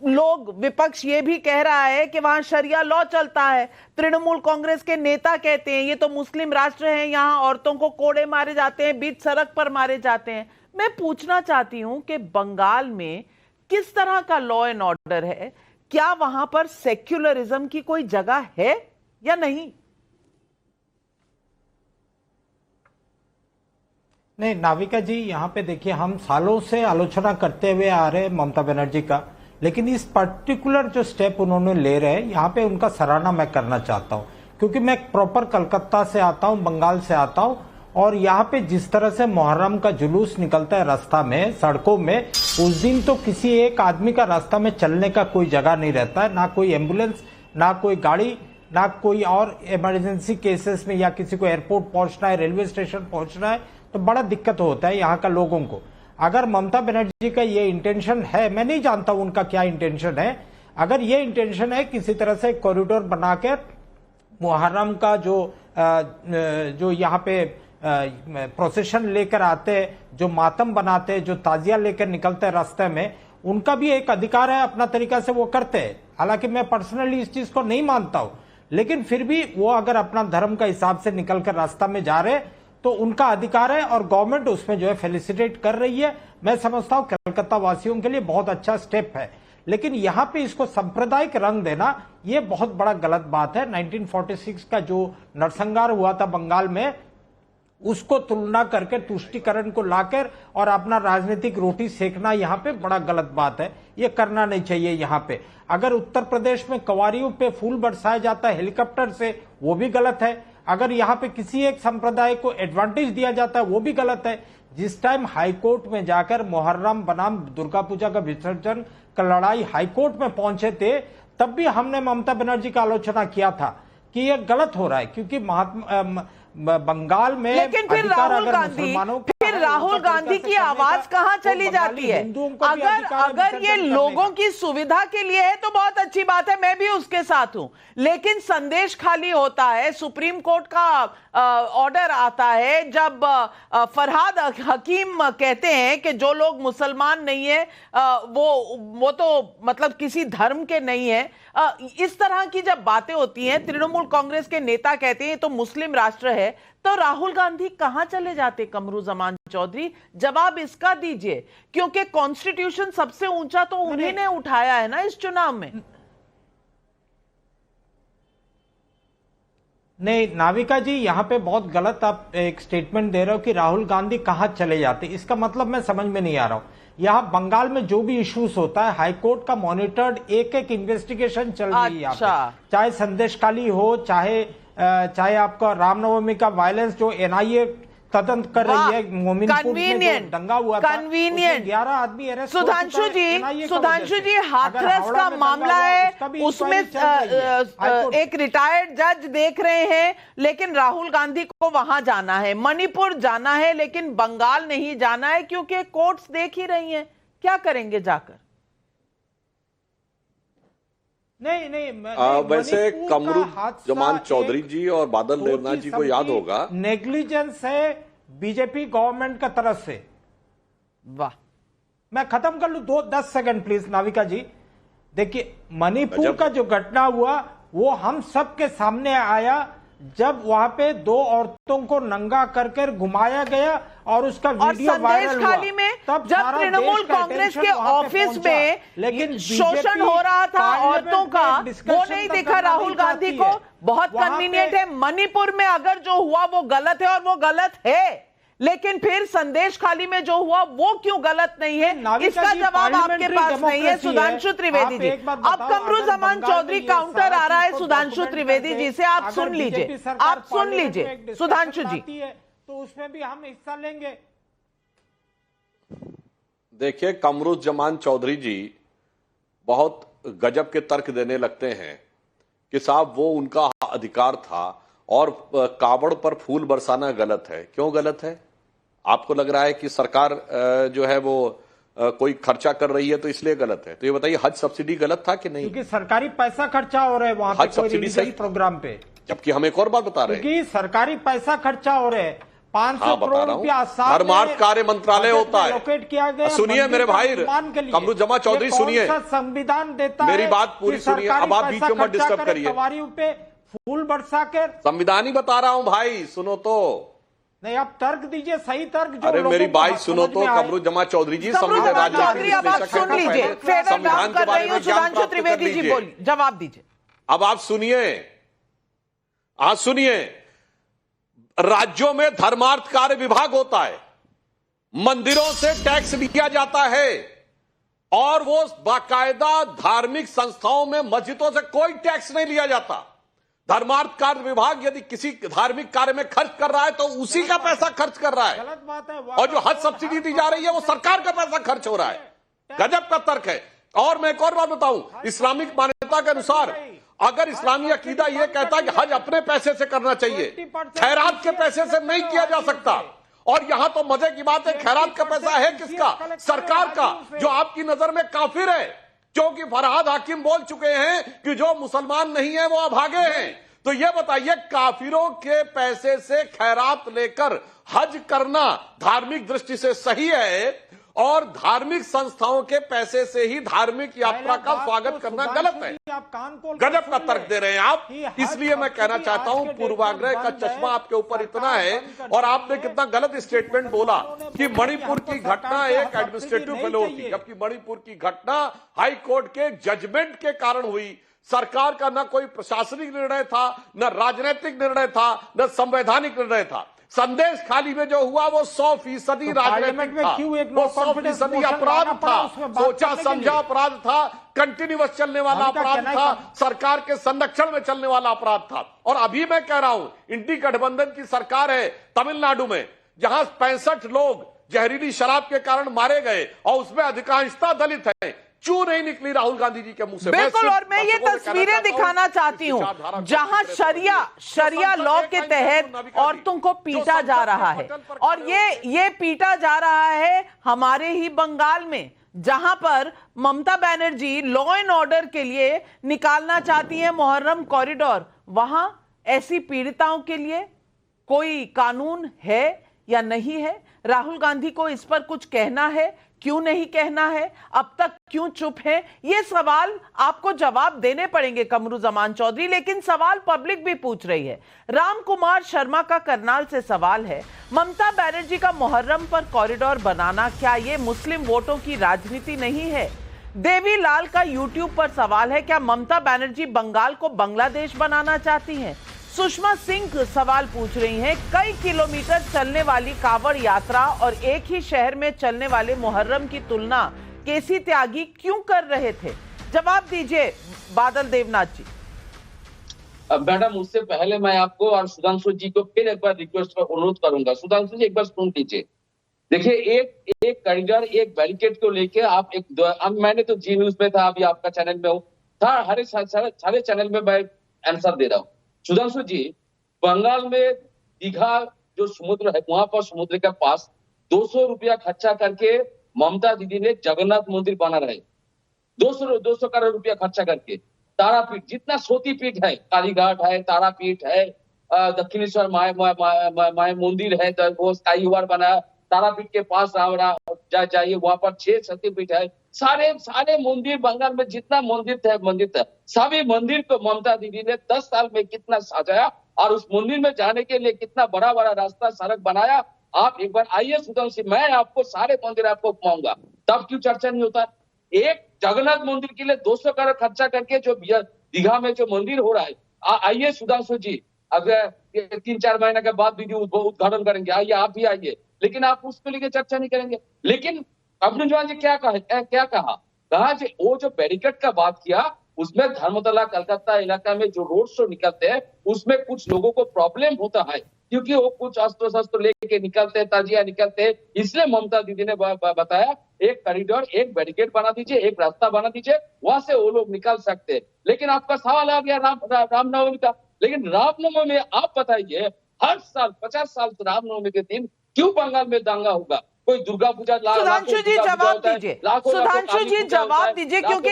लोग, विपक्ष ये भी कह रहा है कि वहां शरिया लॉ चलता है। तृणमूल कांग्रेस के नेता कहते हैं ये तो मुस्लिम राष्ट्र है, यहां औरतों को कोड़े मारे जाते हैं, बीच सड़क पर मारे जाते हैं। मैं पूछना चाहती हूं कि बंगाल में किस तरह का लॉ एंड ऑर्डर है? क्या वहां पर सेक्युलरिज्म की कोई जगह है या नहीं? नहीं नाविका जी, यहाँ पे देखिए, हम सालों से आलोचना करते हुए आ रहे हैं ममता बनर्जी का, लेकिन इस पर्टिकुलर जो स्टेप उन्होंने ले रहे हैं, यहाँ पे उनका सराहना मैं करना चाहता हूँ, क्योंकि मैं प्रॉपर कलकत्ता से आता हूँ, बंगाल से आता हूँ, और यहाँ पे जिस तरह से मुहर्रम का जुलूस निकलता है रास्ता में, सड़कों में, उस दिन तो किसी एक आदमी का रास्ता में चलने का कोई जगह नहीं रहता है, ना कोई एम्बुलेंस, ना कोई गाड़ी, ना कोई और इमरजेंसी केसेस में, या किसी को एयरपोर्ट पहुंचना है, रेलवे स्टेशन पहुंचना है, तो बड़ा दिक्कत होता है यहाँ का लोगों को। अगर ममता बनर्जी का ये इंटेंशन है, मैं नहीं जानता उनका क्या इंटेंशन है, अगर ये इंटेंशन है किसी तरह से कॉरिडोर बनाकर मुहर्रम का जो यहाँ पे प्रोसेशन लेकर आते, जो मातम बनाते, जो ताजिया लेकर निकलते हैं रास्ते में, उनका भी एक अधिकार है, अपना तरीका से वो करते हैं। हालांकि मैं पर्सनली इस चीज को नहीं मानता हूं, लेकिन फिर भी वो अगर अपना धर्म का हिसाब से निकलकर रास्ता में जा रहे तो उनका अधिकार है, और गवर्नमेंट उसमें जो है फेलिसिटेट कर रही है। मैं समझता हूं कलकत्ता वासियों के लिए बहुत अच्छा स्टेप है, लेकिन यहां पे इसको सांप्रदायिक रंग देना ये बहुत बड़ा गलत बात है। 1946 का जो नरसंहार हुआ था बंगाल में, उसको तुलना करके तुष्टिकरण को लाकर और अपना राजनीतिक रोटी सेकना यहाँ पे बड़ा गलत बात है, ये करना नहीं चाहिए। यहाँ पे अगर उत्तर प्रदेश में कवारियों पे फूल बरसाया जाता है हेलीकॉप्टर से, वो भी गलत है। अगर यहाँ पे किसी एक संप्रदाय को एडवांटेज दिया जाता है, वो भी गलत है। जिस टाइम हाईकोर्ट में जाकर मुहर्रम बनाम दुर्गा पूजा का विसर्जन का लड़ाई हाईकोर्ट में पहुंचे थे, तब भी हमने ममता बनर्जी का आलोचना किया था कि यह गलत हो रहा है, क्योंकि बंगाल में लेकिन फिर राहुल गांधी, फिर राहुल गांधी की आवाज कहां चली जाती है? अगर ये लोगों की सुविधा के लिए है तो बहुत अच्छी बात है, मैं भी उसके साथ हूं, लेकिन संदेश खाली होता है। सुप्रीम कोर्ट का ऑर्डर आता है जब फरहाद हकीम कहते हैं कि जो लोग मुसलमान नहीं है वो तो मतलब किसी धर्म के नहीं है। इस तरह की जब बातें होती हैं, तृणमूल कांग्रेस के नेता कहते हैं तो मुस्लिम राष्ट्र है, तो राहुल गांधी कहां चले जाते? कमरुज़मान चौधरी, जवाब इसका दीजिए, क्योंकि कॉन्स्टिट्यूशन सबसे ऊंचा तो उन्हीं ने उठाया है ना इस चुनाव में। नहीं नाविका जी, यहाँ पे बहुत गलत आप एक स्टेटमेंट दे रहे हो कि राहुल गांधी कहाँ चले जाते। इसका मतलब मैं समझ में नहीं आ रहा हूँ। यहाँ बंगाल में जो भी इश्यूज होता है, हाईकोर्ट का मॉनिटर्ड एक एक इन्वेस्टिगेशन चल रही है यहाँ पे। चाहे संदेशखाली हो, चाहे आपका रामनवमी का वायलेंस जो एनआईए तदंत कर रही है, मोमिनपुर में जो दंगा हुआ था, 11 आदमी अरेस्ट। सुधांशु जी, हाथरस का मामला है, उसमें एक रिटायर्ड जज देख रहे हैं, लेकिन राहुल गांधी को वहां जाना है, मणिपुर जाना है, लेकिन बंगाल नहीं जाना है क्योंकि कोर्ट्स देख ही रही हैं। क्या करेंगे जाकर? नहीं, वैसे कमरुज़मान चौधरी जी और बादल देवनाथ जी को याद होगा, नेग्लिजेंस है बीजेपी गवर्नमेंट का तरफ से। वाह, मैं खत्म कर लूं 10 सेकंड प्लीज नाविका जी। देखिए, मणिपुर का जो घटना हुआ वो हम सबके सामने आया जब वहां पे 2 औरतों को नंगा करके घुमाया गया और उसका वीडियो वायरल हुआ। में जब तृणमूल कांग्रेस के ऑफिस में लेकिन शोषण हो रहा था औरतों का, वो नहीं दिखा राहुल गांधी को। बहुत कन्वीनियंट है, मणिपुर में अगर जो हुआ वो गलत है और वो गलत है, लेकिन फिर संदेश खाली में जो हुआ वो क्यों गलत नहीं है, इसका जवाब आपके पास नहीं है सुधांशु त्रिवेदी जी। अब कमरुज़मान चौधरी काउंटर आ रहा है सुधांशु त्रिवेदी जी से, आप सुन लीजिए, आप सुन लीजिए सुधांशु जी। तो उसमें भी हम हिस्सा लेंगे। देखिए, कमरुज़मान चौधरी जी बहुत गजब के तर्क देने लगते हैं कि साहब वो उनका अधिकार था और कावड़ पर फूल बरसाना गलत है। क्यों गलत है? आपको लग रहा है कि सरकार जो है वो कोई खर्चा कर रही है तो इसलिए गलत है? तो ये बताइए, हज सब्सिडी गलत था कि नहीं? क्योंकि सरकारी पैसा खर्चा हो रहा है वहां हज सब्सिडी सही प्रोग्राम पे। जबकि हम एक और बात बता रहे हैं, क्योंकि सरकारी पैसा खर्चा हो रहा है, 500 करोड़ रुपया धर्मार्थ कार्य मंत्रालय होता है। लोकेट किया गया। सुनिए मेरे भाई कमरुज़मान चौधरी, सुनिए, संविधान देता मेरी बात पूरी सुनिए। अब आप बीच में मत डिस्टर्ब करिए। पे फूल बरसा कर संविधान ही बता रहा हूं भाई, सुनो तो। नहीं, आप तर्क दीजिए, सही तर्क जो। अरे मेरी बात सुनो तो कमरुज़मान चौधरी जी, संविधान सुन लीजिए, संविधान कर रही हूं, सुधांशु त्रिवेदी जी बोलिए, जवाब दीजिए। अब आप सुनिए, आज सुनिए, राज्यों में धर्मार्थ कार्य विभाग होता है, मंदिरों से टैक्स लिया जाता है और वो बाकायदा धार्मिक संस्थाओं में मस्जिदों से कोई टैक्स नहीं लिया जाता। धर्मार्थ कार्य विभाग यदि किसी धार्मिक कार्य में खर्च कर रहा है तो उसी का पैसा खर्च कर रहा है। गलत बात है। और जो हज सब्सिडी दी जा रही है वो सरकार का पैसा खर्च हो रहा है। गजब का तर्क है। और मैं एक और बात बताऊं, इस्लामिक मान्यता के अनुसार अगर इस्लामी अकीदा यह कहता है कि हज अपने पैसे से करना चाहिए, खैरात के पैसे से नहीं किया जा सकता। और यहां तो मजे की बात है, खैरात का पैसा है किसका? सरकार का, जो आपकी नजर में काफिर है, क्योंकि फरहाद हाकिम बोल चुके हैं कि जो मुसलमान नहीं है वो अभागे हैं। तो ये बताइए, काफिरों के पैसे से खैरात लेकर हज करना धार्मिक दृष्टि से सही है और धार्मिक संस्थाओं के पैसे से ही धार्मिक यात्रा का स्वागत करना गलत है? गजब का तर्क दे रहे हैं आप। इसलिए मैं कहना चाहता हूं, पूर्वाग्रह का चश्मा आपके ऊपर इतना है और आपने कितना गलत स्टेटमेंट बोला कि मणिपुर की घटना एक एडमिनिस्ट्रेटिव फेल्योर थी, जबकि मणिपुर की घटना हाई कोर्ट के जजमेंट के कारण हुई। सरकार का न कोई प्रशासनिक निर्णय था, न राजनीतिक निर्णय था, न संवैधानिक निर्णय था। संदेश खाली में जो हुआ वो 100% राजनीतिक था, वो 100% अपराध था, सोचा समझा अपराध था, कंटिन्यूअस चलने वाला अपराध था, सरकार के संरक्षण में चलने वाला अपराध था। और अभी मैं कह रहा हूं, इंडी गठबंधन की सरकार है तमिलनाडु में, जहां 65 लोग जहरीली शराब के कारण मारे गए और उसमें अधिकांशता दलित हैं। क्यों नहीं निकली राहुल गांधी जी के मुंह से? बिल्कुल, और मैं ये तस्वीरें दिखाना चाहती हूं जहां शरिया लॉ के तहत औरतों को पीटा जा रहा है, और ये पीटा जा रहा है हमारे ही बंगाल में, जहां पर Mamata Banerjee law and order के लिए निकालना चाहती है मुहर्रम कॉरिडोर। वहां ऐसी पीड़िताओं के लिए कोई कानून है या नहीं है? राहुल गांधी को इस पर कुछ कहना है, क्यों नहीं कहना है, अब तक क्यों चुप है? ये सवाल आपको जवाब देने पड़ेंगे कमरुज़मान चौधरी, लेकिन सवाल पब्लिक भी पूछ रही है। राम कुमार शर्मा का करनाल से सवाल है, ममता बनर्जी का मुहर्रम पर कॉरिडोर बनाना, क्या ये मुस्लिम वोटों की राजनीति नहीं है? देवी लाल का यूट्यूब पर सवाल है, क्या ममता बनर्जी बंगाल को बांग्लादेश बनाना चाहती हैं? सुषमा सिंह सवाल पूछ रही हैं, कई किलोमीटर चलने वाली कांवड़ यात्रा और एक ही शहर में चलने वाले मुहर्रम की तुलना केसी त्यागी क्यों कर रहे थे? जवाब दीजिए बादल देवनाथ जी। मैडम, उससे पहले मैं आपको और सुधांशु जी को फिर एक बार रिक्वेस्ट पर अनुरोध करूंगा। सुधांशु जी एक बार सुन लीजिए। देखिए, एक कॉरिडोर, एक बैरिकेड को लेके आप मैंने तो जी न्यूज में था, अभी आपका चैनल में था, हर सारे चैनल में मैं आंसर दे रहा हूँ। सुधांशु जी, बंगाल में दीघा जो समुद्र है, वहां पर समुद्र के पास 200 रुपया खर्चा करके ममता दीदी ने जगन्नाथ मंदिर बना रहे। 200 करोड़ रुपया खर्चा करके तारापीठ, जितना सोती पीठ है, कालीघाट है, तारापीठ है, दक्षिणेश्वर माय मंदिर है, वो स्काई ओवर बना, तारापीठ के पास जाइए, वहां पर 6 शक्तिपीठ है। सारे मंदिर, बंगाल में जितना मंदिर था, सभी मंदिर को ममता दीदी ने 10 साल में कितना सजाया, और उस मंदिर में जाने के लिए कितना बड़ा रास्ता, सड़क बनाया। आप एक बार आइए सुधांशु, मैं आपको सारे मंदिर आपको घुमाऊंगा, तब क्यों चर्चा नहीं होता? एक जगन्नाथ मंदिर के लिए 200 करोड़ खर्चा करके जो दीघा में जो मंदिर हो रहा है, आइए सुधांशु जी, अगर 3-4 महीने के बाद दीदी उद्घाटन करेंगे, आइए, आप भी आइए, लेकिन आप उसको लेकर चर्चा नहीं करेंगे। लेकिन कमरुज़मान जी क्या कहा जी, वो जो बैरिकेड का बात किया, उसमें धर्मतला कलकत्ता इलाका में जो रोड शो निकलते हैं, उसमें कुछ लोगों को प्रॉब्लम होता है, क्योंकि वो कुछ अस्त्र शस्त्र लेके निकलते हैं, ताजिया निकलते हैं। इसलिए ममता दीदी ने बताया, एक कॉरिडोर, एक बैरिकेड बना दीजिए, एक रास्ता बना दीजिए, वहां से वो लोग निकल सकते हैं। लेकिन आपका सवाल आ गया रामनवमी का। लेकिन रामनवमी में आप बताइए, हर साल 50 साल रामनवमी के दिन क्यों बंगाल में दांगा होगा? कोई दुर्गा पूजा, सुधांशु जी जवाब दीजिए, सुधांशु जी जवाब दीजिए, क्योंकि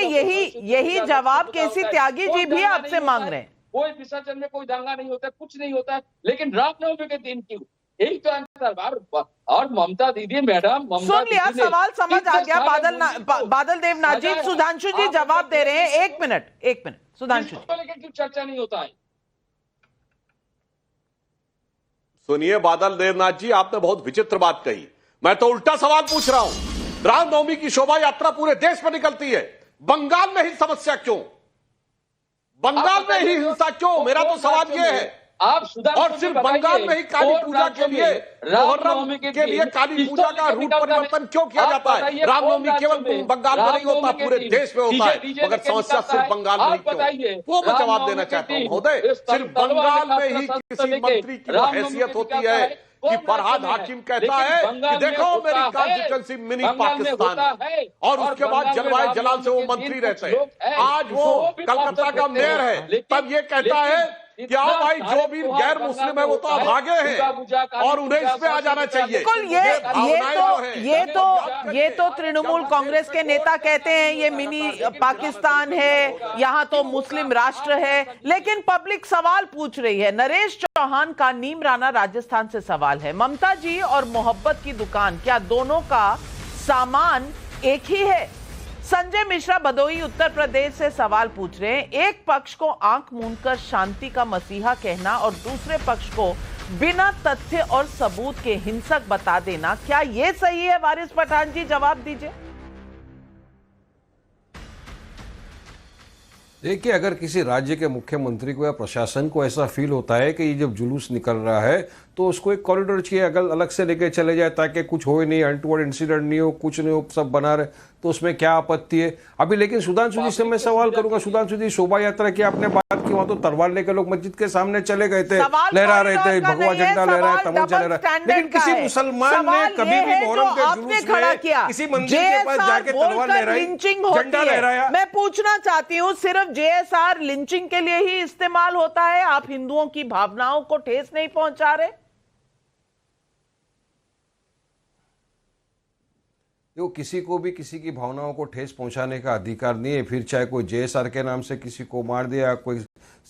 यही जवाब केसी त्यागी जी भी आपसे मांग रहे हैं। कोई विसर्जन में कोई दांगा नहीं होता, कुछ नहीं होता है, लेकिन रामनवमी के दिन क्यों? यही तो आंसर। और ममता दीदी, मैडम, सुन लिया, सवाल समझ आ गया बादल देवनाथ जी। सुधांशु जी जवाब दे रहे हैं, एक मिनट सुधांशु जी, लेकिन क्यों चर्चा नहीं होता है? सुनिए बादल देवनाथ जी, आपने बहुत विचित्र बात कही। मैं तो उल्टा सवाल पूछ रहा हूं। रामनवमी की शोभा यात्रा पूरे देश में निकलती है, बंगाल में ही समस्या क्यों? बंगाल में ही हिंसा क्यों? मेरा तो सवाल यह है। आप और सिर्फ बंगाल में ही काली पूजा के लिए, मुहर्रम के लिए काली पूजा का रूट परिवर्तन क्यों किया जाता है? रामनवमी केवल बंगाल में नहीं होता, पूरे देश में होता है, मगर समस्या सिर्फ बंगाल में ही क्यों? वो मैं जवाब देना चाहता हूं महोदय। सिर्फ बंगाल में ही किसी मंत्री की हैसियत होती है कि फरहाद हाकिम कहता है कि देखो मेरी कॉन्स्टिट्यूंसी मिनी पाकिस्तान है, और उसके बाद जलवायु जलाल से वो मंत्री रहते हैं। आज वो कलकत्ता का मेयर है, तब ये कहता है क्या भाई जो भी गैर मुस्लिम है वो तो भागे हैं और उन्हें इसमें आ जाना चाहिए। ये तो तृणमूल कांग्रेस के नेता कहते हैं ये मिनी पाकिस्तान है, यहाँ तो मुस्लिम राष्ट्र है, लेकिन पब्लिक सवाल पूछ रही है। नरेश चौहान का नीम राणा राजस्थान से सवाल है, ममता जी और मोहब्बत की दुकान, क्या दोनों का सामान एक ही है? संजय मिश्रा भदोही उत्तर प्रदेश से सवाल पूछ रहे हैं, एक पक्ष को आंख मूंदकर शांति का मसीहा कहना और दूसरे पक्ष को बिना तथ्य और सबूत के हिंसक बता देना, क्या यह सही है? वारिस पठान जी जवाब दीजिए। देखिए, अगर किसी राज्य के मुख्यमंत्री को या प्रशासन को ऐसा फील होता है कि ये जब जुलूस निकल रहा है तो उसको एक कॉरिडोर चाहिए, अगर अलग से लेके चले जाए ताकि कुछ हो ही नहीं, अनटूवर्ड इंसिडेंट नहीं हो, कुछ नहीं हो, सब बना रहे, तो उसमें क्या आपत्ति है अभी। लेकिन सुधांशु जी से मैं सवाल करूंगा, सुधांशु जी शोभा यात्रा की आपने बात की, वहां तो तलवार लेकर लोग मस्जिद के सामने चले गए थे, लहरा रहे थे, भगवा झंडा लहरा है, तमंचा लहरा है, लेकिन किसी मुसलमान ने कभी भी मुहर्रम के जुलूस में किसी मंदिर के पास जाके तलवार लहराई, झंडा लहराया? मैं पूछना चाहती हूँ, सिर्फ जेएसआर लिंचिंग के लिए ही इस्तेमाल होता है? आप हिंदुओं की भावनाओं को ठेस नहीं पहुंचा रहे? देखो, किसी को भी किसी की भावनाओं को ठेस पहुंचाने का अधिकार नहीं है, फिर चाहे कोई जेएसआर के नाम से किसी को मार दिया, कोई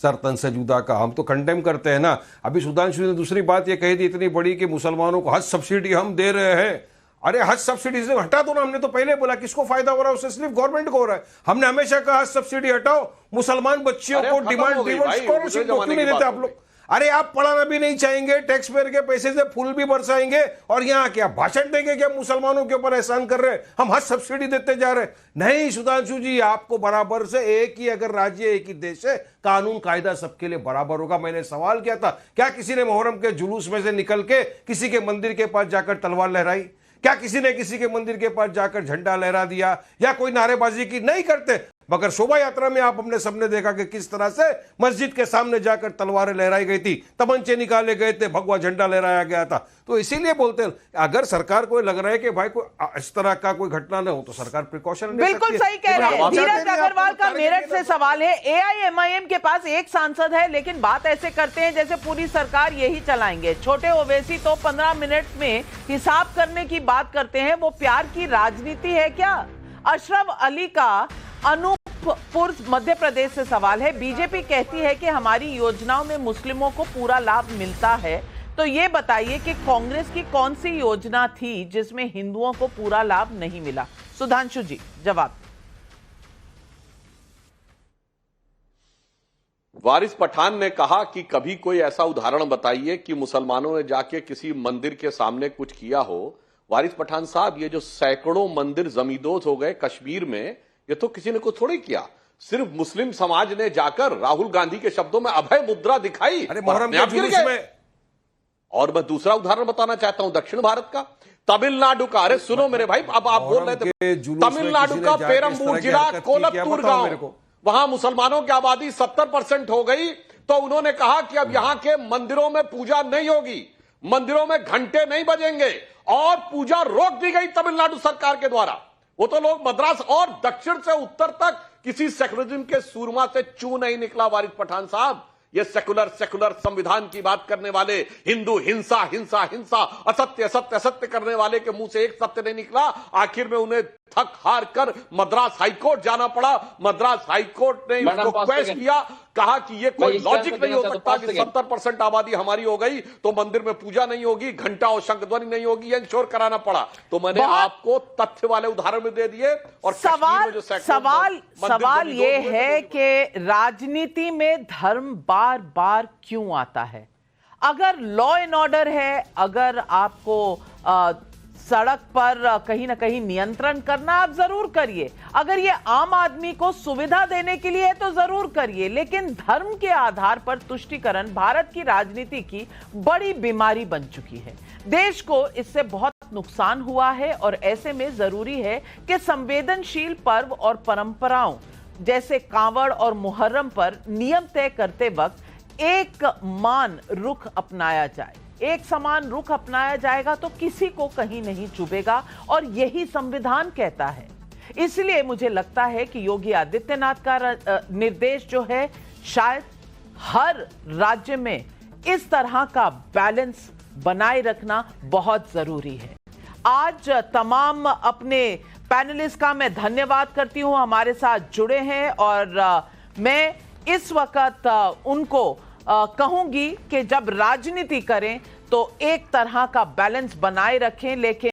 सर तन से जुदा का, हम तो कंडेम करते हैं ना। अभी सुधांशु ने दूसरी बात ये कही थी इतनी बड़ी कि मुसलमानों को हज सब्सिडी हम दे रहे हैं। अरे हज सब्सिडी से हटा दो ना, हमने तो पहले बोला किसको फायदा हो रहा है, उससे सिर्फ गवर्नमेंट को हो रहा है। हमने हमेशा कहा हज सब्सिडी हटाओ, मुसलमान बच्चियों को डिमांड ड्रिवन स्कॉलरशिप क्यों नहीं देते आप लोग? अरे आप पढ़ाना भी नहीं चाहेंगे, टैक्स पेयर के पैसे से फूल भी बरसाएंगे, और यहाँ क्या भाषण देंगे कि हम मुसलमानों के ऊपर एहसान कर रहे हैं, हम हज सब्सिडी देते जा रहे हैं? नहीं सुधांशु जी, आपको बराबर से एक ही अगर राज्य एक ही देश है, कानून कायदा सबके लिए बराबर होगा। मैंने सवाल किया था, क्या किसी ने मुहर्रम के जुलूस में से निकल के किसी के मंदिर के पास जाकर तलवार लहराई? क्या किसी ने किसी के मंदिर के पास जाकर झंडा लहरा दिया या कोई नारेबाजी की? नहीं करते। मगर शोभा यात्रा में आप हमने सबने देखा कि किस तरह से मस्जिद के सामने जाकर तलवारें लहराई गई थी, तमंचे निकाले गए थे, भगवा झंडा लहराया गया था। तो इसीलिए बोलते हैं, अगर सरकार को लग रहा है कि भाई कोई इस तरह का कोई घटना न हो तो सरकार प्रिकॉशन बिल्कुल सही कह रहे हैं। धीरज अग्रवाल का मेरठ से सवाल है, एआईएमआईएम के पास एक सांसद है, लेकिन बात ऐसे करते हैं जैसे पूरी सरकार यही चलाएंगे। छोटे ओवैसी तो 15 मिनट में हिसाब करने की बात करते हैं, वो प्यार की राजनीति है क्या? अशरफ अली का अनूपपुर मध्य प्रदेश से सवाल है, बीजेपी कहती है कि हमारी योजनाओं में मुस्लिमों को पूरा लाभ मिलता है, तो ये बताइए कि कांग्रेस की कौन सी योजना थी जिसमें हिंदुओं को पूरा लाभ नहीं मिला? सुधांशु जी जवाब। वारिस पठान ने कहा कि कभी कोई ऐसा उदाहरण बताइए कि मुसलमानों ने जाके किसी मंदिर के सामने कुछ किया हो। वारिस पठान साहब, ये जो सैकड़ों मंदिर जमींदोज हो गए कश्मीर में, ये तो किसी ने कुछ थोड़ी किया, सिर्फ मुस्लिम समाज ने जाकर राहुल गांधी के शब्दों में अभय मुद्रा दिखाई। अरे मुहर्रम के जुलूस में। और मैं दूसरा उदाहरण बताना चाहता हूं दक्षिण भारत का, तमिलनाडु का। अरे सुनो मेरे भाई, अब आप बोल रहे थे तमिलनाडु का पेरम्बूर जिला कोलत्तूर गांव, वहां मुसलमानों की आबादी 70% हो गई, तो उन्होंने कहा कि अब यहां के मंदिरों में पूजा नहीं होगी, मंदिरों में घंटे नहीं बजेंगे, और पूजा रोक दी गई तमिलनाडु सरकार के द्वारा। वो तो लोग मद्रास और दक्षिण से उत्तर तक किसी सेकुलरिज्म के सूरमा से चू नहीं निकला। वारिस पठान साहब, ये सेकुलर संविधान की बात करने वाले, हिंदू हिंसा हिंसा हिंसा, असत्य असत्य असत्य करने वाले के मुंह से एक सत्य नहीं निकला। आखिर में उन्हें थक हार कर मद्रास हाईकोर्ट जाना पड़ा। मद्रास हाईकोर्ट ने इसको क्वेश्चन किया, कहा कि ये कोई लॉजिक नहीं हो सकता कि 70% आबादी हमारी हो गई तो मंदिर में पूजा नहीं होगी, घंटा और शंखध्वनि नहीं होगी, ये इंश्योर कराना पड़ा। तो मैंने आपको तथ्य वाले उदाहरण में दे दिए। और सवाल ये है कि राजनीति में धर्म बार बार क्यों आता है? अगर लॉ एंड ऑर्डर है, अगर आपको सड़क पर कहीं ना कहीं नियंत्रण करना, आप जरूर करिए। अगर ये आम आदमी को सुविधा देने के लिए है तो जरूर करिए, लेकिन धर्म के आधार पर तुष्टीकरण भारत की राजनीति की बड़ी बीमारी बन चुकी है। देश को इससे बहुत नुकसान हुआ है, और ऐसे में जरूरी है कि संवेदनशील पर्व और परंपराओं जैसे कांवड़ और मुहर्रम पर नियम तय करते वक्त एक मान रुख अपनाया जाए। एक समान रुख अपनाया जाएगा तो किसी को कहीं नहीं चुभेगा, और यही संविधान कहता है। इसलिए मुझे लगता है कि योगी आदित्यनाथ का निर्देश जो है, शायद हर राज्य में इस तरह का बैलेंस बनाए रखना बहुत जरूरी है। आज तमाम अपने पैनलिस्ट का मैं धन्यवाद करती हूं, हमारे साथ जुड़े हैं, और मैं इस वक्त उनको कहूंगी कि जब राजनीति करें तो एक तरह का बैलेंस बनाए रखें, लेकिन